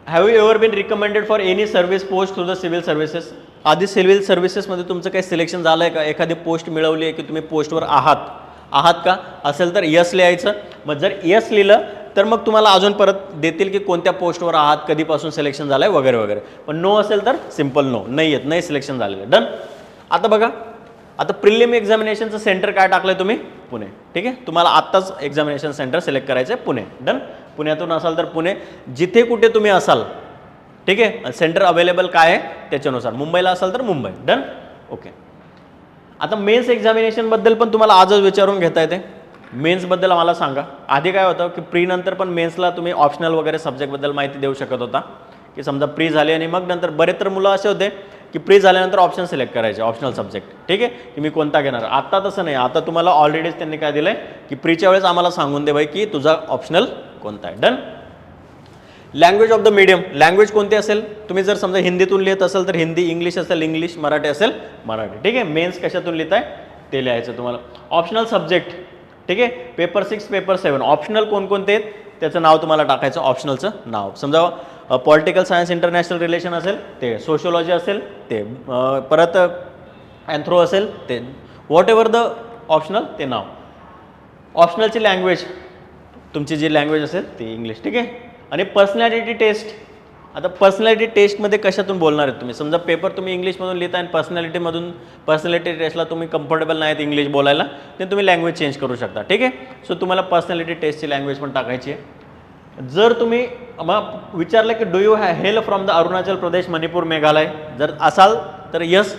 have you ever been recommended for any service post through the civil services. आधी सिव्हिल सर्व्हिसेसमध्ये तुमचं काही सिलेक्शन झालं आहे का, एखादी पोस्ट मिळवली आहे की तुम्ही पोस्टवर आहात का, असेल तर यस लिहायचं. मग जर यस लिहिलं तर मग तुम्हाला अजून परत देतील की कोणत्या पोस्टवर आहात, कधीपासून सिलेक्शन झालं आहे वगैरे वगैरे. पण नो असेल तर सिम्पल नो, नाही येत, नाही सिलेक्शन झालेलं. डन. आता बघा, आता प्रिलिम एक्झामिनेशनचं सेंटर काय टाकलं आहे तुम्ही, पुणे. ठीक आहे, तुम्हाला आत्ताच एक्झामिनेशन सेंटर सिलेक्ट करायचं आहे पुणे. डन. पुण्यातून असाल तर पुणे, जिथे कुठे तुम्ही असाल, ठीक आहे, सेंटर अवेलेबल काय आहे त्याच्यानुसार. मुंबईला असाल तर मुंबई. डन. ओके. आता मेन्स एक्झामिनेशनबद्दल पण तुम्हाला आजच विचारून घेता येते. मेन्सबद्दल आम्हाला सांगा. आधी काय होतं की प्री नंतर पण मेन्सला तुम्ही ऑप्शनल वगैरे सब्जेक्टबद्दल माहिती देऊ शकत होता की समजा प्री झाली आणि मग नंतर बरेच तर मुलं असे होते की प्री झाल्यानंतर ऑप्शन सिलेक्ट करायचे, ऑप्शनल सब्जेक्ट. ठीक आहे, की मी कोणता घेणार. आता तसं नाही, आता तुम्हाला ऑलरेडीच त्यांनी काय दिलं आहे की प्रीच्या वेळेस आम्हाला सांगून दे बाई की तुझा ऑप्शनल कोणता आहे. Done. Language of the medium, language कोणती असेल, तुम्ही जर समजा हिंदीतून लिहित असेल तर हिंदी, इंग्लिश असेल इंग्लिश, मराठी असेल मराठी. ठीक आहे, मेन्स कशातून लिहिताय ते लिहायचं तुम्हाला. ऑप्शनल सब्जेक्ट, ठीक आहे, पेपर 6 पेपर 7 ऑप्शनल कोणकोणते आहेत त्याचं नाव तुम्हाला टाकायचं, ऑप्शनलचं नाव. समजा पॉलिटिकल सायन्स इंटरनॅशनल रिलेशन असेल ते, सोशिओलॉजी असेल ते, परत अँथ्रो असेल ते, व्हॉट एव्हर द ऑप्शनल ते नाव. ऑप्शनलची लँग्वेज, तुमची जी लँग्वेज असेल ती इंग्लिश. ठीक आहे. आणि पर्सनॅलिटी टेस्ट, आता पर्सनॅलिटी टेस्टमध्ये कशातून बोलणार आहेत तुम्ही. समजा पेपर तुम्ही इंग्लिशमधून लिहिता आणि पर्सनॅलिटी टेस्टला तुम्ही कम्फर्टेबल नाही आहेत इंग्लिश बोलायला, ते तुम्ही लँग्वेज चेंज करू शकता. ठीक आहे. सो तुम्हाला पर्सनॅलिटी टेस्टची लँग्वेज पण टाकायची आहे. जर तुम्ही मग विचारलं की do you hail from the Arunachal Pradesh, Manipur, Meghalaya, जर असाल तर यस,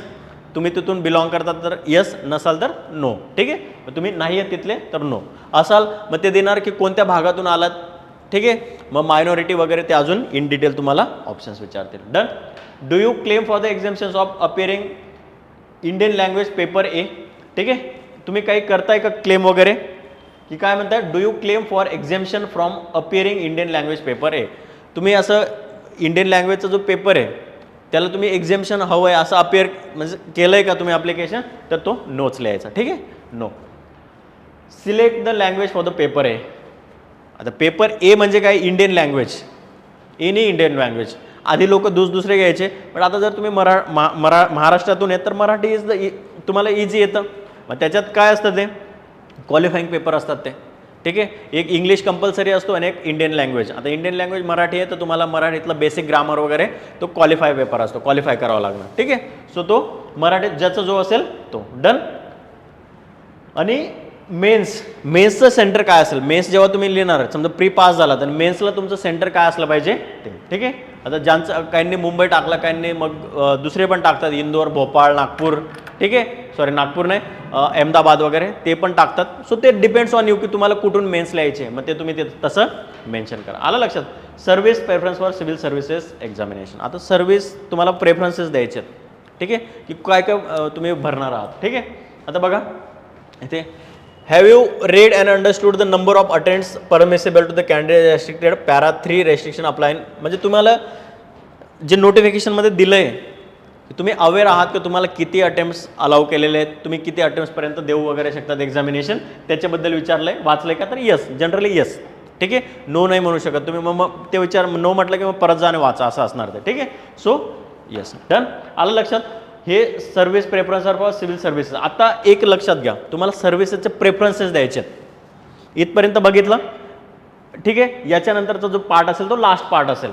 तुम्ही तिथून बिलॉंग करतात तर यस, नसाल तर नो. ठीक आहे. मग तुम्ही नाही आहेत तिथले तर नो. असाल मग ते देणार की कोणत्या भागातून आलात. ठीक आहे. मग मायनॉरिटी वगैरे ते अजून इन डिटेल तुम्हाला ऑप्शन्स विचारतील. Done. Do you claim for the exemptions of appearing Indian language paper A. ठीक आहे. तुम्ही काही करताय का क्लेम वगैरे, की काय म्हणताय, do you claim for एक्झाम्शन from appearing Indian language paper ए. तुम्ही असं इंडियन लँग्वेजचा जो पेपर आहे त्याला तुम्ही एक्झाम्शन हवं आहे असं अपिअर म्हणजे केलं आहे का तुम्ही ॲप्लिकेशन, तर तो नोच लिहायचा. ठीक आहे, no. Select the language for the paper A. आता पेपर ए म्हणजे काय, Indian language, any Indian language. आधी लोक दुसरे घ्यायचे, पण आता जर तुम्ही महाराष्ट्रातून येत तर मराठी इज द तुम्हाला इझी येतं. मग त्याच्यात काय असतं ते क्वालिफाईंग पेपर असतात ते. ठीक आहे. एक इंग्लिश कंपल्सरी असतो आणि एक इंडियन लँग्वेज. आता इंडियन लँग्वेज मराठी आहे तर तुम्हाला मराठीतलं बेसिक ग्रामर वगैरे तो क्वालिफाय पेपर असतो, क्वालिफाय करावा लागणार. ठीक आहे. सो तो मराठीत ज्याचा जो असेल तो. डन. आणि मेन्सचं सेंटर काय असेल, मेन्स जेव्हा तुम्ही लिहिणार समजा प्री पास झाला तर मेन्सला तुमचं सेंटर काय असलं पाहिजे ते. ठीक आहे. आता ज्यांचं काहींनी मुंबई टाकला, काहींनी मग दुसरे पण टाकतात, इंदोर, भोपाळ, नागपूर. ठीक आहे, सॉरी नागपूर नाही, अहमदाबाद वगैरे ते पण टाकतात. सो ते डिपेंड्स ऑन यू की तुम्हाला कुठून मेन्स लिहायचे, मग ते तुम्ही ते तसं मेन्शन करा. आलं लक्षात. Service preference for civil services examination. आता सर्व्हिस तुम्हाला प्रेफरन्सेस द्यायचे आहेत. ठीक आहे, की काय काय तुम्ही भरणार आहात. ठीक आहे. आता बघा इथे, have you read and understood the number of attempts permissible to the candidate restricted para 3 restriction apply. म्हणजे तुम्हाला जे नोटिफिकेशनमध्ये दिलं आहे तुम्ही अवेअर आहात की तुम्हाला किती अटेम्प्ट्स अलाउ केलेले आहेत, तुम्ही किती अटेम्प्ट्सपर्यंत देऊ वगैरे शकतात एक्झामिनेशन, त्याच्याबद्दल विचारलं आहे. वाचलं आहे का, तर यस, जनरली यस. ठीक आहे. नो नाही म्हणू शकत तुम्ही. मग ते विचार नो म्हटलं की मग परत जाणे वाचा असं असणार ते. ठीक आहे. So yes. डन. आलं लक्षात. हे service preference for civil services. आता एक लक्षात घ्या, तुम्हाला सर्व्हिसेसचे प्रेफरन्सेस द्यायचे आहेत. इथपर्यंत बघितलं. ठीक आहे. याच्यानंतरचा जो पार्ट असेल तो लास्ट पार्ट असेल.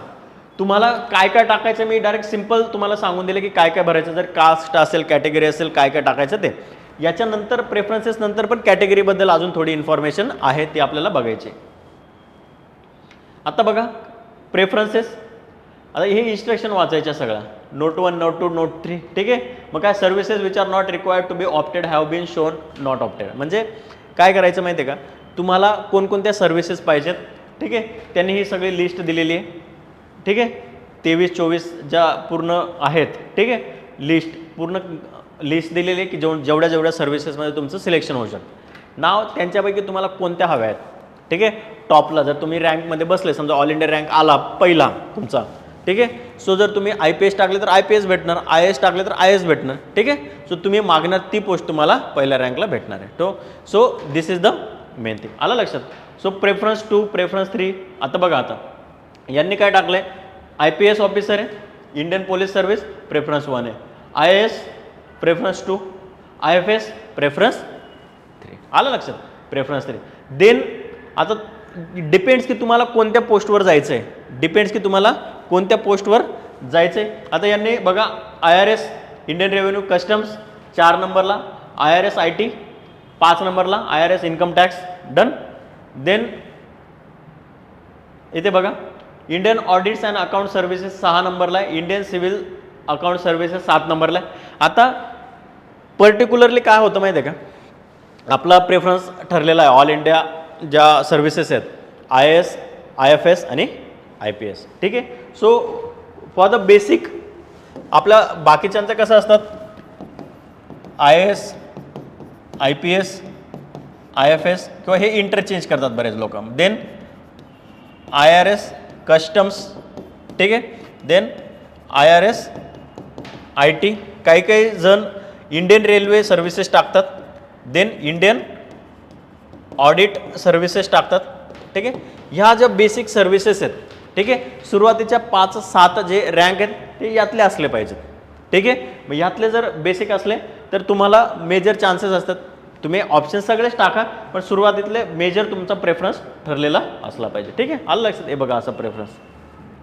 तुम्हाला काय काय टाकायचं मी डायरेक्ट सिंपल तुम्हाला सांगून दिलं की काय काय भरायचं, जर कास्ट असेल कॅटेगरी असेल काय काय टाकायचं ते. याच्यानंतर प्रेफरन्सेस नंतर पण कॅटेगरीबद्दल अजून थोडी इन्फॉर्मेशन आहे ती आपल्याला बघायची. आता बघा प्रेफरन्सेस, आता हे इन्स्ट्रक्शन वाचायच्या सगळ्या, नोट 1 नोट 2 नोट 3, ठीक आहे. मग काय services which are not required to be opted have been shown not opted. म्हणजे काय करायचं माहिती आहे का, तुम्हाला कोणकोणत्या सर्व्हिसेस पाहिजेत, ठीक आहे, त्यांनी ही सगळी लिस्ट दिलेली आहे, ठीक आहे. 23-24 ज्या पूर्ण आहेत, ठीक आहे, लिस्ट पूर्ण लिस्ट दिलेली आहे की जेवढ्या जेवढ्या सर्व्हिसेसमध्ये तुमचं सिलेक्शन होऊ शकतं. नाव त्यांच्यापैकी तुम्हाला कोणत्या हव्या आहेत, ठीक आहे. टॉपला जर तुम्ही रँकमध्ये बसले, समजा ऑल इंडिया रँक आला पहिला तुमचा, ठीक आहे. सो जर तुम्ही IPS टाकले तर IPS भेटणार, IAS टाकले तर IAS भेटणार, ठीक आहे. सो तुम्ही मागणार ती पोस्ट तुम्हाला पहिल्या रँकला भेटणार आहे. तो so this is the main thing. आलं लक्षात. So preference 2 preference 3. आता बघा, आता यांनी काय टाकलं आहे, IPS ऑफिसर आहे, इंडियन पोलीस सर्व्हिस प्रेफरन्स 1 आहे, IAS प्रेफरन्स 2, IFS प्रेफरन्स 3. आलं लक्षात, प्रेफरन्स 3. देन आता डिपेंड्स की तुम्हाला कोणत्या पोस्टवर जायचं आहे, डिपेंड्स की तुम्हाला कोणत्या पोस्टवर जायचं आहे. आता यांनी बघा IRS इंडियन रेव्हेन्यू कस्टम्स 4 नंबरला, IRS IT 5 नंबरला, IRS income tax done. Then इथे बघा Indian audits and account services 6 नंबरला आहे, इंडियन सिव्हिल अकाउंट सर्व्हिसेस 7 नंबरला आहे. आता पर्टिक्युलरली काय होतं माहिती आहे का, आपला प्रेफरन्स ठरलेला आहे ऑल इंडिया ज्या सर्व्हिसेस आहेत IAS IFS आणि IPS, ठीक आहे. सो फॉर द बेसिक आपल्या बाकीच्यांचं कसं असतात, IAS IPS IFS किंवा हे इंटरचेंज करतात बरेच लोक. देन IRS कस्टम्स, ठीक आहे. देन IRS IT, काही जण इंडियन रेल्वे सर्व्हिसेस टाकतात. देन इंडियन ऑडिट सर्व्हिसेस टाकतात, ठीक आहे. ह्या ज्या बेसिक सर्व्हिसेस आहेत, ठीक आहे, सुरुवातीच्या 5-7 जे रँक आहेत ते यातले असले पाहिजेत, ठीक आहे. मग यातले जर बेसिक असले तर तुम्हाला मेजर चान्सेस असतात. तुम्ही ऑप्शन सगळेच टाका, पण सुरुवातीतले मेजर तुमचा प्रेफरन्स ठरलेला असला पाहिजे, ठीक आहे. आलं लक्षात. हे बघा असा प्रेफरन्स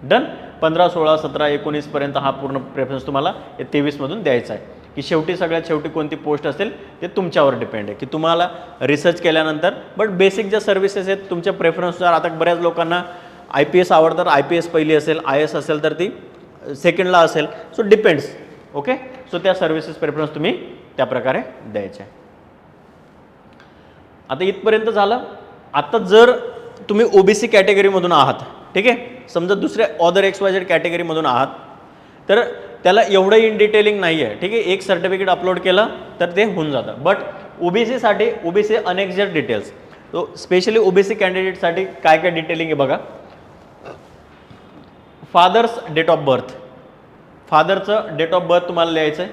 डन. 15, 16, 17, 19 पर्यंत हा पूर्ण प्रेफरन्स तुम्हाला 23 मधून द्यायचा आहे. की शेवटी सगळ्यात शेवटी कोणती पोस्ट असेल ते तुमच्यावर डिपेंड आहे की तुम्हाला रिसर्च केल्यानंतर. बट बेसिक ज्या सर्व्हिसेस आहेत तुमच्या प्रेफरन्सनुसार, आता बऱ्याच लोकांना IPS आवडतात, IPS पहिली असेल, IAS असेल तर ती सेकंडला असेल. So depends, okay. सो त्या सर्व्हिसेस प्रेफरन्स तुम्ही त्या प्रकारे द्यायचे. आता इथपर्यंत झालं. आता जर तुम्ही OBC कॅटेगरीमधून आहात, ठीक आहे, समजा दुसऱ्या अदर XYZ कॅटेगरीमधून आहात, तर त्याला एवढं इन डिटेलिंग नाही आहे, ठीक आहे. एक सर्टिफिकेट अपलोड केलं तर ते होऊन जातं. बट OBCसाठी OBC अनेक्झॅक्ट डिटेल्स, तो स्पेशली OBC कॅन्डिडेटसाठी काय काय डिटेलिंग आहे बघा. फादर्स डेट ऑफ बर्थ, फादरचं डेट ऑफ बर्थ तुम्हाला लिहायचं आहे,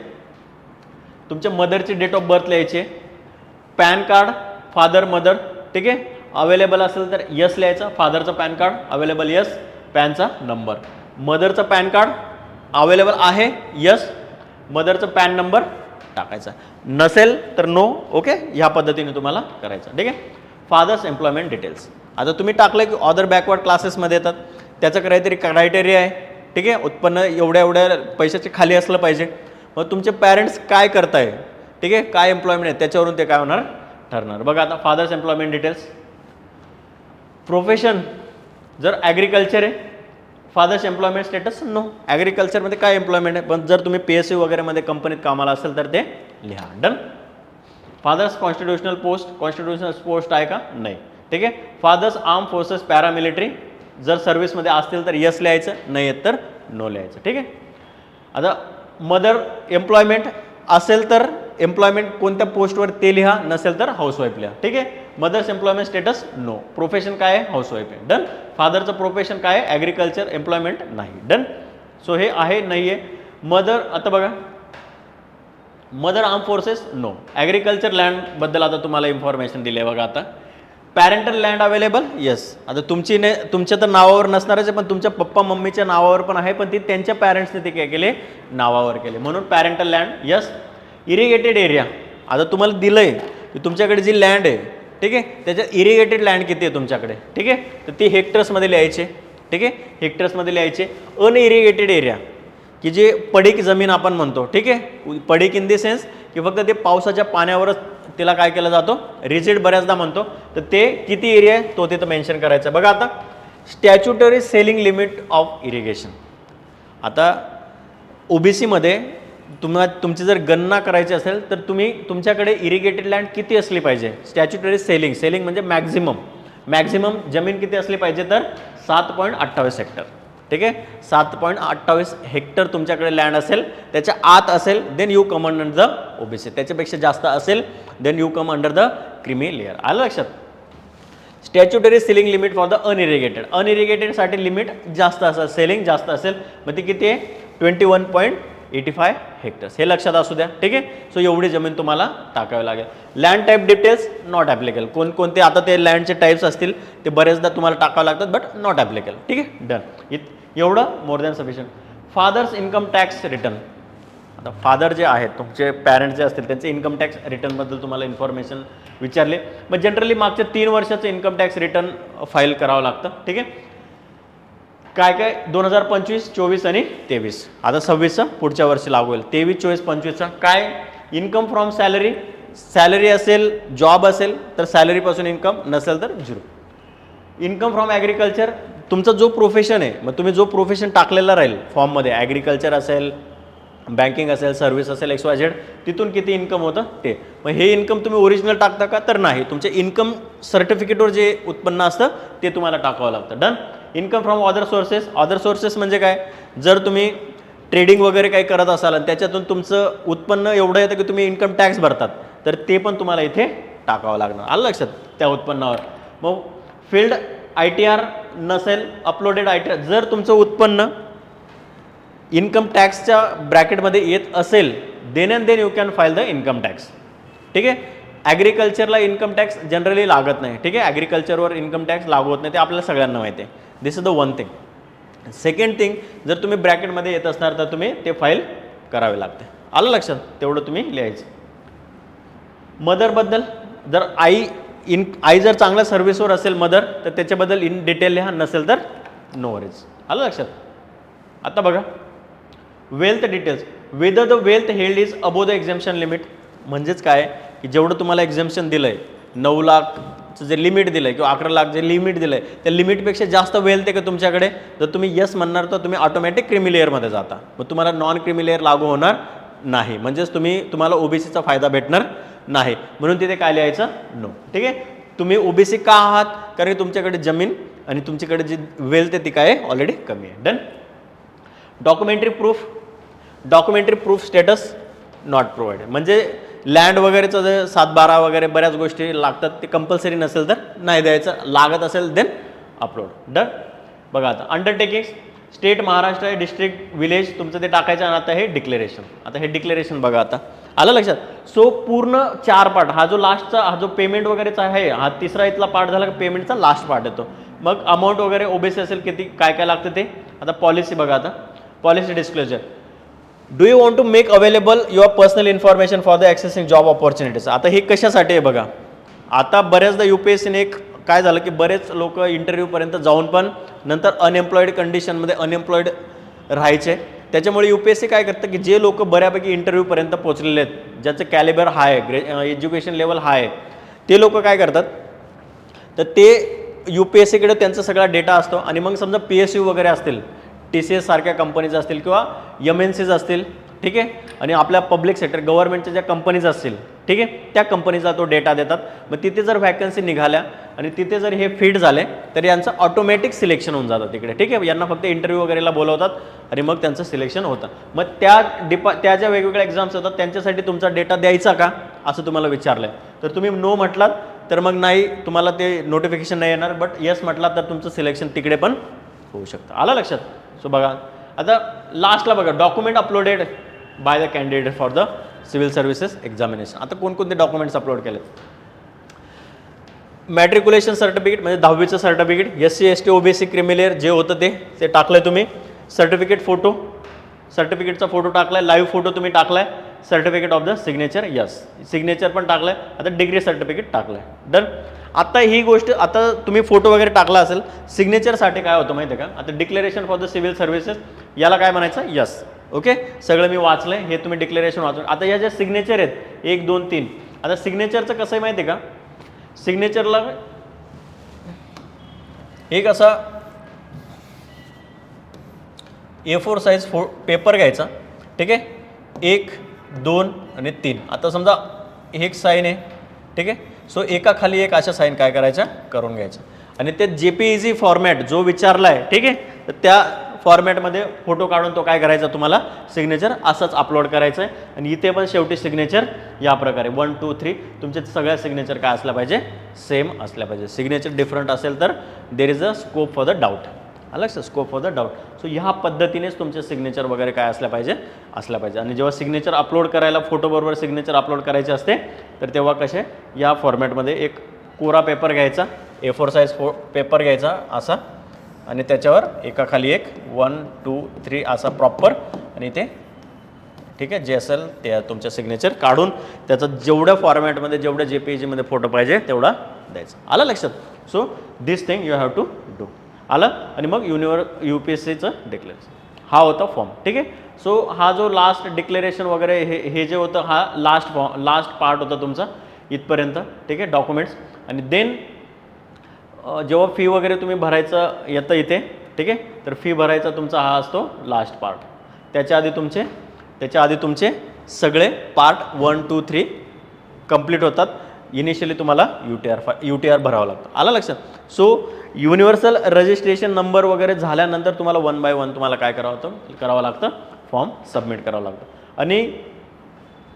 तुमच्या मदरची डेट ऑफ बर्थ लिहायची आहे, पॅन कार्ड फादर मदर, ठीक आहे, अवेलेबल असेल तर यस लिहायचं, फादरचं पॅन कार्ड अवेलेबल यस, पॅनचा नंबर, मदरचं पॅन कार्ड अवेलेबल आहे यस, मदरचं पॅन नंबर टाकायचा, नसेल तर नो, ओके. ह्या पद्धतीने तुम्हाला करायचं, ठीक आहे. फादर्स एम्प्लॉयमेंट डिटेल्स, आता तुम्ही टाकलं की अदर बॅकवर्ड क्लासेसमध्ये येतात, त्याचं काहीतरी क्रायटेरिया आहे, ठीक आहे. उत्पन्न एवढ्या एवढ्या पैशाचे खाली असलं पाहिजे. मग तुमचे पॅरेंट्स काय करताय, ठीक आहे, काय एम्प्लॉयमेंट आहे त्याच्यावरून ते काय होणार ठरणार. बघा आता फादर्स एम्प्लॉयमेंट डिटेल्स, प्रोफेशन जर ॲग्रिकल्चर आहे, फादर्स एम्प्लॉयमेंट स्टेटस नो, ॲग्रिकल्चरमध्ये काय एम्प्लॉयमेंट आहे, पण जर तुम्ही PSU वगैरेमध्ये कंपनीत कामाला असेल तर ते लिहा done. Father's constitutional post, constitutional post आहे का नाही, ठीक आहे. फादर्स आर्म फोर्सेस पॅरामिलिटरी, जर सर्व्हिसमध्ये असतील तर यस लिहायचं, नाही आहेत तर नो लिहायचं, ठीक आहे. आता मदर एम्प्लॉयमेंट असेल तर एम्प्लॉयमेंट कोणत्या पोस्टवर ते लिहा, नसेल तर हाऊसवाईफ लिहा, ठीक आहे. Mother's employment status no, profession काय आहे हाऊसवाईफ आहे डन. फादरचं प्रोफेशन काय आहे ॲग्रिकल्चर, एम्प्लॉयमेंट नाही डन. सो हे आहे नाही आहे. मदर, आता बघा mother arm forces no, agriculture लँडबद्दल आता तुम्हाला इन्फॉर्मेशन दिली आहे बघा. आता पॅरेंटल लँड अवेलेबल यस, आता तुमच्या तर नावावर नसणारच आहे, पण तुमच्या पप्पा मम्मीच्या नावावर पण आहे, पण ती त्यांच्या पॅरेंट्सने ते काय केले नावावर केले, म्हणून parental land yes. Irrigated area, आता तुम्हाला दिलं आहे की तुमच्याकडे जी लँड आहे, ठीक आहे, त्याच्यात इरिगेटेड लँड किती आहे तुमच्याकडे, ठीक आहे, तर ती हेक्टर्समध्ये लिहायचे, ठीक आहे, हेक्टर्समध्ये लिहायचे. अनइरिगेटेड एरिया की जे पडीक जमीन आपण म्हणतो, ठीक आहे, पडीक इन दी सेन्स की फक्त ते पावसाच्या पाण्यावरच तिला काय केलं जातो, रिजिड बऱ्याचदा म्हणतो, तर ते किती एरिया आहे तो तिथं मेन्शन करायचं. बघा आता statutory ceiling limit of irrigation. आता ओबीसीमध्ये तुमची जर गणना करायची असेल तर तुमच्याकडे इरिगेटेड लँड किती असली पाहिजे. स्टॅच्युटरी सेलिंग म्हणजे मॅक्झिमम जमीन किती असली पाहिजे तर 7.28 हेक्टर. ठीक आहे, 7.28 हेक्टर तुमच्याकडे लँड असेल, त्याच्या आत असेल then you come under the OBC. त्याच्यापेक्षा जास्त असेल then you come under the creamy layer. आलं लक्षात. Statutory ceiling limit for the अनइरिगेटेडसाठी लिमिट जास्त असेल, सेलिंग जास्त असेल, मग ती किती आहे 21.85 हेक्टर्स. हे लक्षात असू द्या. ठीक आहे, सो एवढी जमीन तुम्हाला टाकावी लागेल. Land type details not applicable. कोणकोणते आता ते लँडचे टाईप्स असतील ते बरेचदा तुम्हाला टाकावं लागतात, बट नॉट ॲप्लिकेबल. ठीक आहे, डन. एवढं more than sufficient. Father's income tax return. आता फादर जे आहेत तुमचे पॅरेंट्स जे असतील त्यांचे इन्कम टॅक्स रिटर्नबद्दल तुम्हाला इन्फॉर्मेशन विचारले. मग जनरली मागच्या 3 वर्षाचं इन्कम टॅक्स रिटर्न फाईल करावं लागतं. ठीक आहे, काय 2025, 24 आणि 23. आता 26चं पुढच्या वर्षी लागू होईल. 23, 24, 25चा काय इन्कम फ्रॉम सॅलरी असेल, जॉब असेल तर सॅलरीपासून इन्कम, नसेल तर 0. इन्कम फ्रॉम ॲग्रिकल्चर, तुमचा जो प्रोफेशन आहे, मग तुम्ही जो प्रोफेशन टाकलेला राहील फॉर्ममध्ये, ॲग्रिकल्चर असेल, बँकिंग असेल, सर्व्हिस असेल, XYZ, तिथून किती इन्कम होतं ते. मग हे इन्कम तुम्ही ओरिजिनल टाकता का तर नाही, तुमचे इन्कम सर्टिफिकेटवर जे उत्पन्न असतं ते तुम्हाला टाकावं लागतं. Done. Income from other sources म्हणजे काय, जर तुम्ही ट्रेडिंग वगैरे काही करत असाल आणि त्याच्यातून तुमचं उत्पन्न एवढं येतं की तुम्ही इन्कम टॅक्स भरतात, तर ते पण तुम्हाला इथे टाकावं लागणार. आलं लक्षात त्या उत्पन्नावर. मग फील्ड ITR नसेल, अपलोडेड ITR, जर तुमचं उत्पन्न इन्कम टॅक्सच्या ब्रॅकेटमध्ये येत असेल then and then you can file the income tax. ठीक आहे, ॲग्रिकल्चरला इन्कम टॅक्स जनरली लागत नाही. ठीक आहे, ॲग्रिकल्चरवर इन्कम टॅक्स लागू होत नाही, ते आपल्याला सगळ्यांना माहिती आहे. This is the one thing. Second thing, जर तुम्ही ब्रॅकेटमध्ये येत असणार तर तुम्ही ते फाईल करावे लागते. आलं लक्षात, तेवढं तुम्ही लिहायचं. मदरबद्दल, जर आई जर चांगल्या सर्व्हिसवर असेल मदर, तर त्याच्याबद्दल इन डिटेल लिहा, नसेल तर नो वरीज. आलं लक्षात. आता बघा wealth details. Whether the wealth held is above the exemption limit. म्हणजेच काय की जेवढं तुम्हाला एक्झॅम्पशन दिलं आहे, 9 लाखचं जे लिमिट दिलं आहे किंवा 11 लाख जे लिमिट दिलं आहे, त्या लिमिटपेक्षा जास्त वेल्थ आहे का तुमच्याकडे, जर तुम्ही यस म्हणणार तर तुम्ही ऑटोमॅटिक क्रिमी लेअरमध्ये जाता. मग तुम्हाला नॉन क्रिमी लेअर लागू होणार नाही, म्हणजेच तुम्हाला ओबीसीचा फायदा भेटणार नाही. म्हणून तिथे काय लिहायचं, नो. ठीक आहे, तुम्ही ओबीसी का आहात, कारण तुमच्याकडे जमीन आणि तुमच्याकडे जी वेल्थ आहे ती काय ऑलरेडी कमी आहे. Done. Documentary proof status not provided. म्हणजे लँड वगैरेचं जे 7/12 वगैरे बऱ्याच गोष्टी लागतात, ते कंपल्सरी नसेल तर नाही द्यायचं, लागत असेल देन अपलोड. डन. बघा आता अंडरटेकिंग, स्टेट महाराष्ट्र आहे, डिस्ट्रिक्ट, विलेज तुमचं ते टाकायचं. आणि आता हे डिक्लेरेशन. आता हे डिक्लेरेशन बघा, आता आलं लक्षात. सो पूर्ण 4 पार्ट, हा जो लास्टचा, हा जो पेमेंट वगैरेचा आहे, हा तिसरा इथला पार्ट झाला, पेमेंटचा लास्ट पार्ट येतो. मग अमाऊंट वगैरे ओबीसी असेल किती काय काय लागतं ते. आता पॉलिसी बघा, आता policy disclosure. Do you want to make available your personal information for the accessing job opportunities. आता हे कशासाठी आहे बघा, आता बऱ्याचदा UPSCने एक काय झालं की बरेच लोक इंटरव्ह्यूपर्यंत जाऊन पण नंतर अनएम्प्लॉईड कंडिशनमध्ये अनएम्प्लॉईड राहायचे. त्याच्यामुळे UPSC काय करतं की जे लोक बऱ्यापैकी इंटरव्ह्यूपर्यंत पोहोचलेले आहेत, ज्याचं कॅलिबर हाय, एज्युकेशन लेवल हाय, ते लोक काय करतात, तर ते UPSCकडे त्यांचा सगळा डेटा असतो. आणि मग समजा PSU वगैरे असतील, TCS सारख्या कंपनीज असतील किंवा MNCs असतील, ठीक आहे, आणि आपल्या पब्लिक सेक्टर गव्हर्नमेंटच्या ज्या कंपनीज असतील, ठीक आहे, त्या कंपनीचा तो डेटा देतात. मग तिथे जर व्हॅकन्सी निघाल्या आणि तिथे जर हे फिट झाले तर यांचं ऑटोमॅटिक सिलेक्शन होऊन जातं तिकडे. ठीक आहे, यांना फक्त इंटरव्ह्यू वगैरेला बोलवतात आणि मग त्यांचं सिलेक्शन होतं. मग त्या ज्या वेगवेगळ्या एक्झाम्स होतात त्यांच्यासाठी तुमचा डेटा द्यायचा का असं तुम्हाला विचारलं आहे, तर तुम्ही नो म्हटलात तर मग नाही, तुम्हाला ते नोटिफिकेशन नाही येणार. बट येस म्हटलात तर तुमचं सिलेक्शन तिकडे पण होऊ शकतं. आलं लक्षात. सो बघा आता लास्टला बघा, document uploaded by the candidate for the civil services examination. आता कोणकोणते डॉक्युमेंट्स अपलोड केलेत. मॅट्रिक्युलेशन सर्टिफिकेट म्हणजे 10वीचं certificate, SC ST OBC creamy layer जे होतं ते टाकलंय तुम्ही. सर्टिफिकेट फोटो, सर्टिफिकेटचा फोटो टाकलाय, लाईव्ह फोटो तुम्ही टाकलाय. Certificate of the signature, yes signature पण टाकलाय. आता डिग्री सर्टिफिकेट टाकलाय. डन. आता ही गोष्ट, आता तुम्ही फोटो वगैरे टाकला असेल, सिग्नेचरसाठी काय होतं माहिती आहे का, आता declaration for the civil services याला काय म्हणायचं, यस. ओके, सगळं मी वाचलंय, हे तुम्ही डिक्लेरेशन वाचून. आता या ज्या सिग्नेचर आहेत 1 2 3, आता सिग्नेचरचं कसं आहे माहिती आहे का, सिग्नेचरला एक असा A4 साईज पेपर घ्यायचा, ठीक आहे, 1 2 आणि 3. आता समजा एक साईन आहे, ठीक आहे, सो एका खाली एक अशा साईन काय करायच्या करून घ्यायच्या आणि ते JPEG फॉर्मॅट जो विचारला आहे, ठीक आहे, तर त्या फॉर्मॅटमध्ये फोटो काढून तो काय करायचा तुम्हाला सिग्नेचर असंच अपलोड करायचं आहे. आणि इथे पण शेवटी सिग्नेचर या प्रकारे 1 2 3 तुमचे सगळ्या सिग्नेचर काय असल्या पाहिजे, सेम असल्या पाहिजे. सिग्नेचर डिफरंट असेल तर there is a scope for the doubt. अलग scope for the doubt. So ह्या पद्धतीनेच तुमचे सिग्नेचर वगैरे काय असल्या पाहिजे. आणि जेव्हा सिग्नेचर अपलोड करायला फोटोबरोबर सिग्नेचर अपलोड करायचे असते तर तेव्हा कसे या फॉर्मॅटमध्ये एक कोरा पेपर घ्यायचा, A4 साईज पेपर घ्यायचा असा आणि त्याच्यावर एकाखाली एक 1 2 3 असा प्रॉपर आणि ते, ठीक आहे, जे असेल ते तुमच्या सिग्नेचर काढून त्याचं जेवढ्या फॉर्मॅटमध्ये जेवढ्या JPEGमध्ये फोटो पाहिजे तेवढा द्यायचा. आलं लक्षात. So this thing you have to do. आलं. आणि मग UPSCचं डिक्लेरेशन हा होता फॉर्म, ठीक आहे. सो हा जो लास्ट डिक्लेरेशन वगैरे हे जे होतं हा लास्ट पार्ट होता तुमचा इथपर्यंत, ठीक आहे, डॉक्युमेंट्स. आणि देन जेव्हा फी वगैरे तुम्ही भरायचं येतं इथे, ठीक आहे, तर फी भरायचा तुमचा हा असतो लास्ट पार्ट. त्याच्या आधी तुमचे सगळे पार्ट 1 2 3 कंप्लीट होतात. इनिशियली तुम्हाला UTR भरावं लागतं. आलं लक्षात. सो युनिव्हर्सल रजिस्ट्रेशन नंबर वगैरे झाल्यानंतर तुम्हाला 1 बाय 1 तुम्हाला काय करावं लागतं, फॉर्म सबमिट करावं लागतं. आणि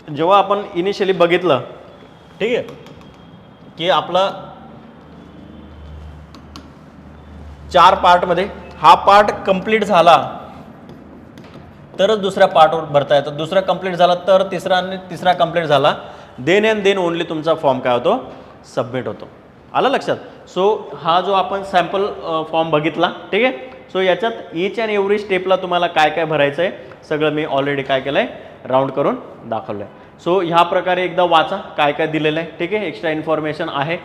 जेव्हा आपण इनिशियली बघितलं, ठीक आहे, की आपला 4 पार्टमध्ये हा पार्ट कंप्लीट झाला तरच दुसऱ्या पार्टवर भरता येतं, दुसरा कंप्लीट झाला तर तिसरा, आणि तिसरा कंप्लीट झाला देन अँड देन ओनली तुमचा फॉर्म काय होतो, सबमिट होतो. आलं लक्षात. सो हा जो आपण सॅम्पल फॉर्म बघितला, ठीक आहे. सो याच्यात ईच अँड एव्हरी स्टेपला तुम्हाला काय काय भरायचं आहे सगळं मी ऑलरेडी काय केलं आहे, राऊंड करून दाखवलं आहे. सो ह्या प्रकारे एकदा वाचा काय काय दिलेलं आहे, ठीक आहे. एक्स्ट्रा इन्फॉर्मेशन आहे.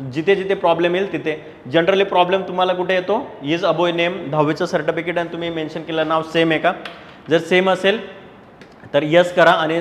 जिथे जिथे प्रॉब्लेम येईल तिथे जनरली प्रॉब्लेम तुम्हाला कुठे येतो, इज अबोय नेम 10वीचं सर्टिफिकेट आणि तुम्ही मेन्शन केलं नाव सेम आहे का, जर सेम असेल तर यस करा आणि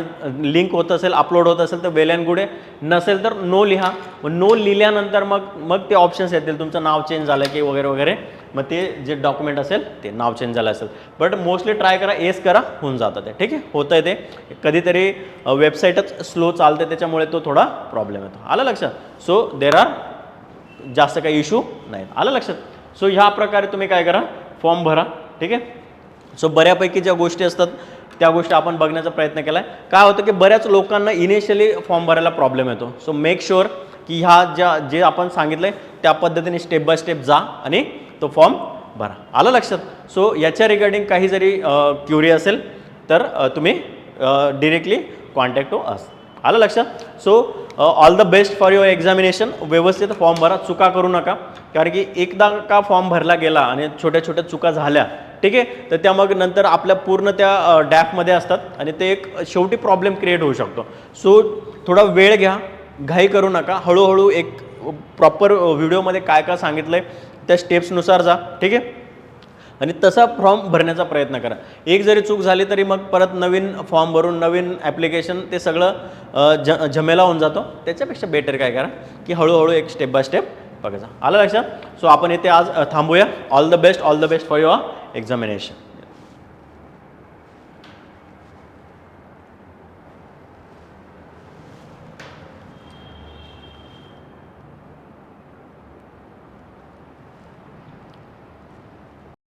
लिंक होत असेल, अपलोड होत असेल तर वेल अँड गुड आहे, नसेल तर नो लिहा. नो लिहिल्यानंतर मग ते ऑप्शन्स येतील, तुमचं नाव चेंज झालं की वगैरे वगैरे, मग ते जे डॉक्युमेंट असेल ते नाव चेंज झालं असेल. बट मोस्टली ट्राय करा येस करा, होऊन जातं ते, ठीक आहे. होतं आहे ते, कधीतरी वेबसाईटच स्लो चालते त्याच्यामुळे तो थोडा प्रॉब्लेम येतो. आलं लक्षात. सो देर आर जास्त काही इश्यू नाही. आलं लक्षात. सो ह्या प्रकारे तुम्ही काय करा, फॉर्म भरा, ठीक आहे. सो बऱ्यापैकी ज्या गोष्टी असतात त्या गोष्टी आपण बघण्याचा प्रयत्न केला आहे. काय होतं की बऱ्याच लोकांना इनिशियली फॉर्म भरायला प्रॉब्लेम येतो. सो मेक शुअर की जे आपण सांगितलं आहे त्या पद्धतीने स्टेप बाय स्टेप जा आणि तो फॉर्म भरा. आलं लक्षात. सो याच्या रिगार्डिंग काही जरी क्युरी असेल तर तुम्ही डिरेक्टली कॉन्टॅक्ट टू अस. आलं लक्षात. So all the best for your examination. व्यवस्थित फॉर्म भरा, चुका करू नका. कारण की एकदा का फॉर्म भरला गेला आणि छोट्या छोट्या चुका झाल्या, ठीक आहे, तर त्या मग नंतर आपल्या पूर्ण त्या डॅफमध्ये असतात आणि ते एक शेवटी प्रॉब्लेम क्रिएट होऊ शकतो. सो थोडा वेळ घ्या, घाई करू नका. हळूहळू एक प्रॉपर व्हिडिओमध्ये काय काय सांगितलं आहे त्या स्टेप्सनुसार जा, ठीक आहे, आणि तसा फॉर्म भरण्याचा प्रयत्न करा. एक जरी चूक झाली तरी मग परत नवीन फॉर्म भरून नवीन ॲप्लिकेशन ते सगळं झमेला होऊन जातो. त्याच्यापेक्षा बेटर काय करा की हळूहळू एक स्टेप बाय स्टेप बघायचा. आलं लक्षात. सो आपण इथे आज थांबूया. All the best for your examination.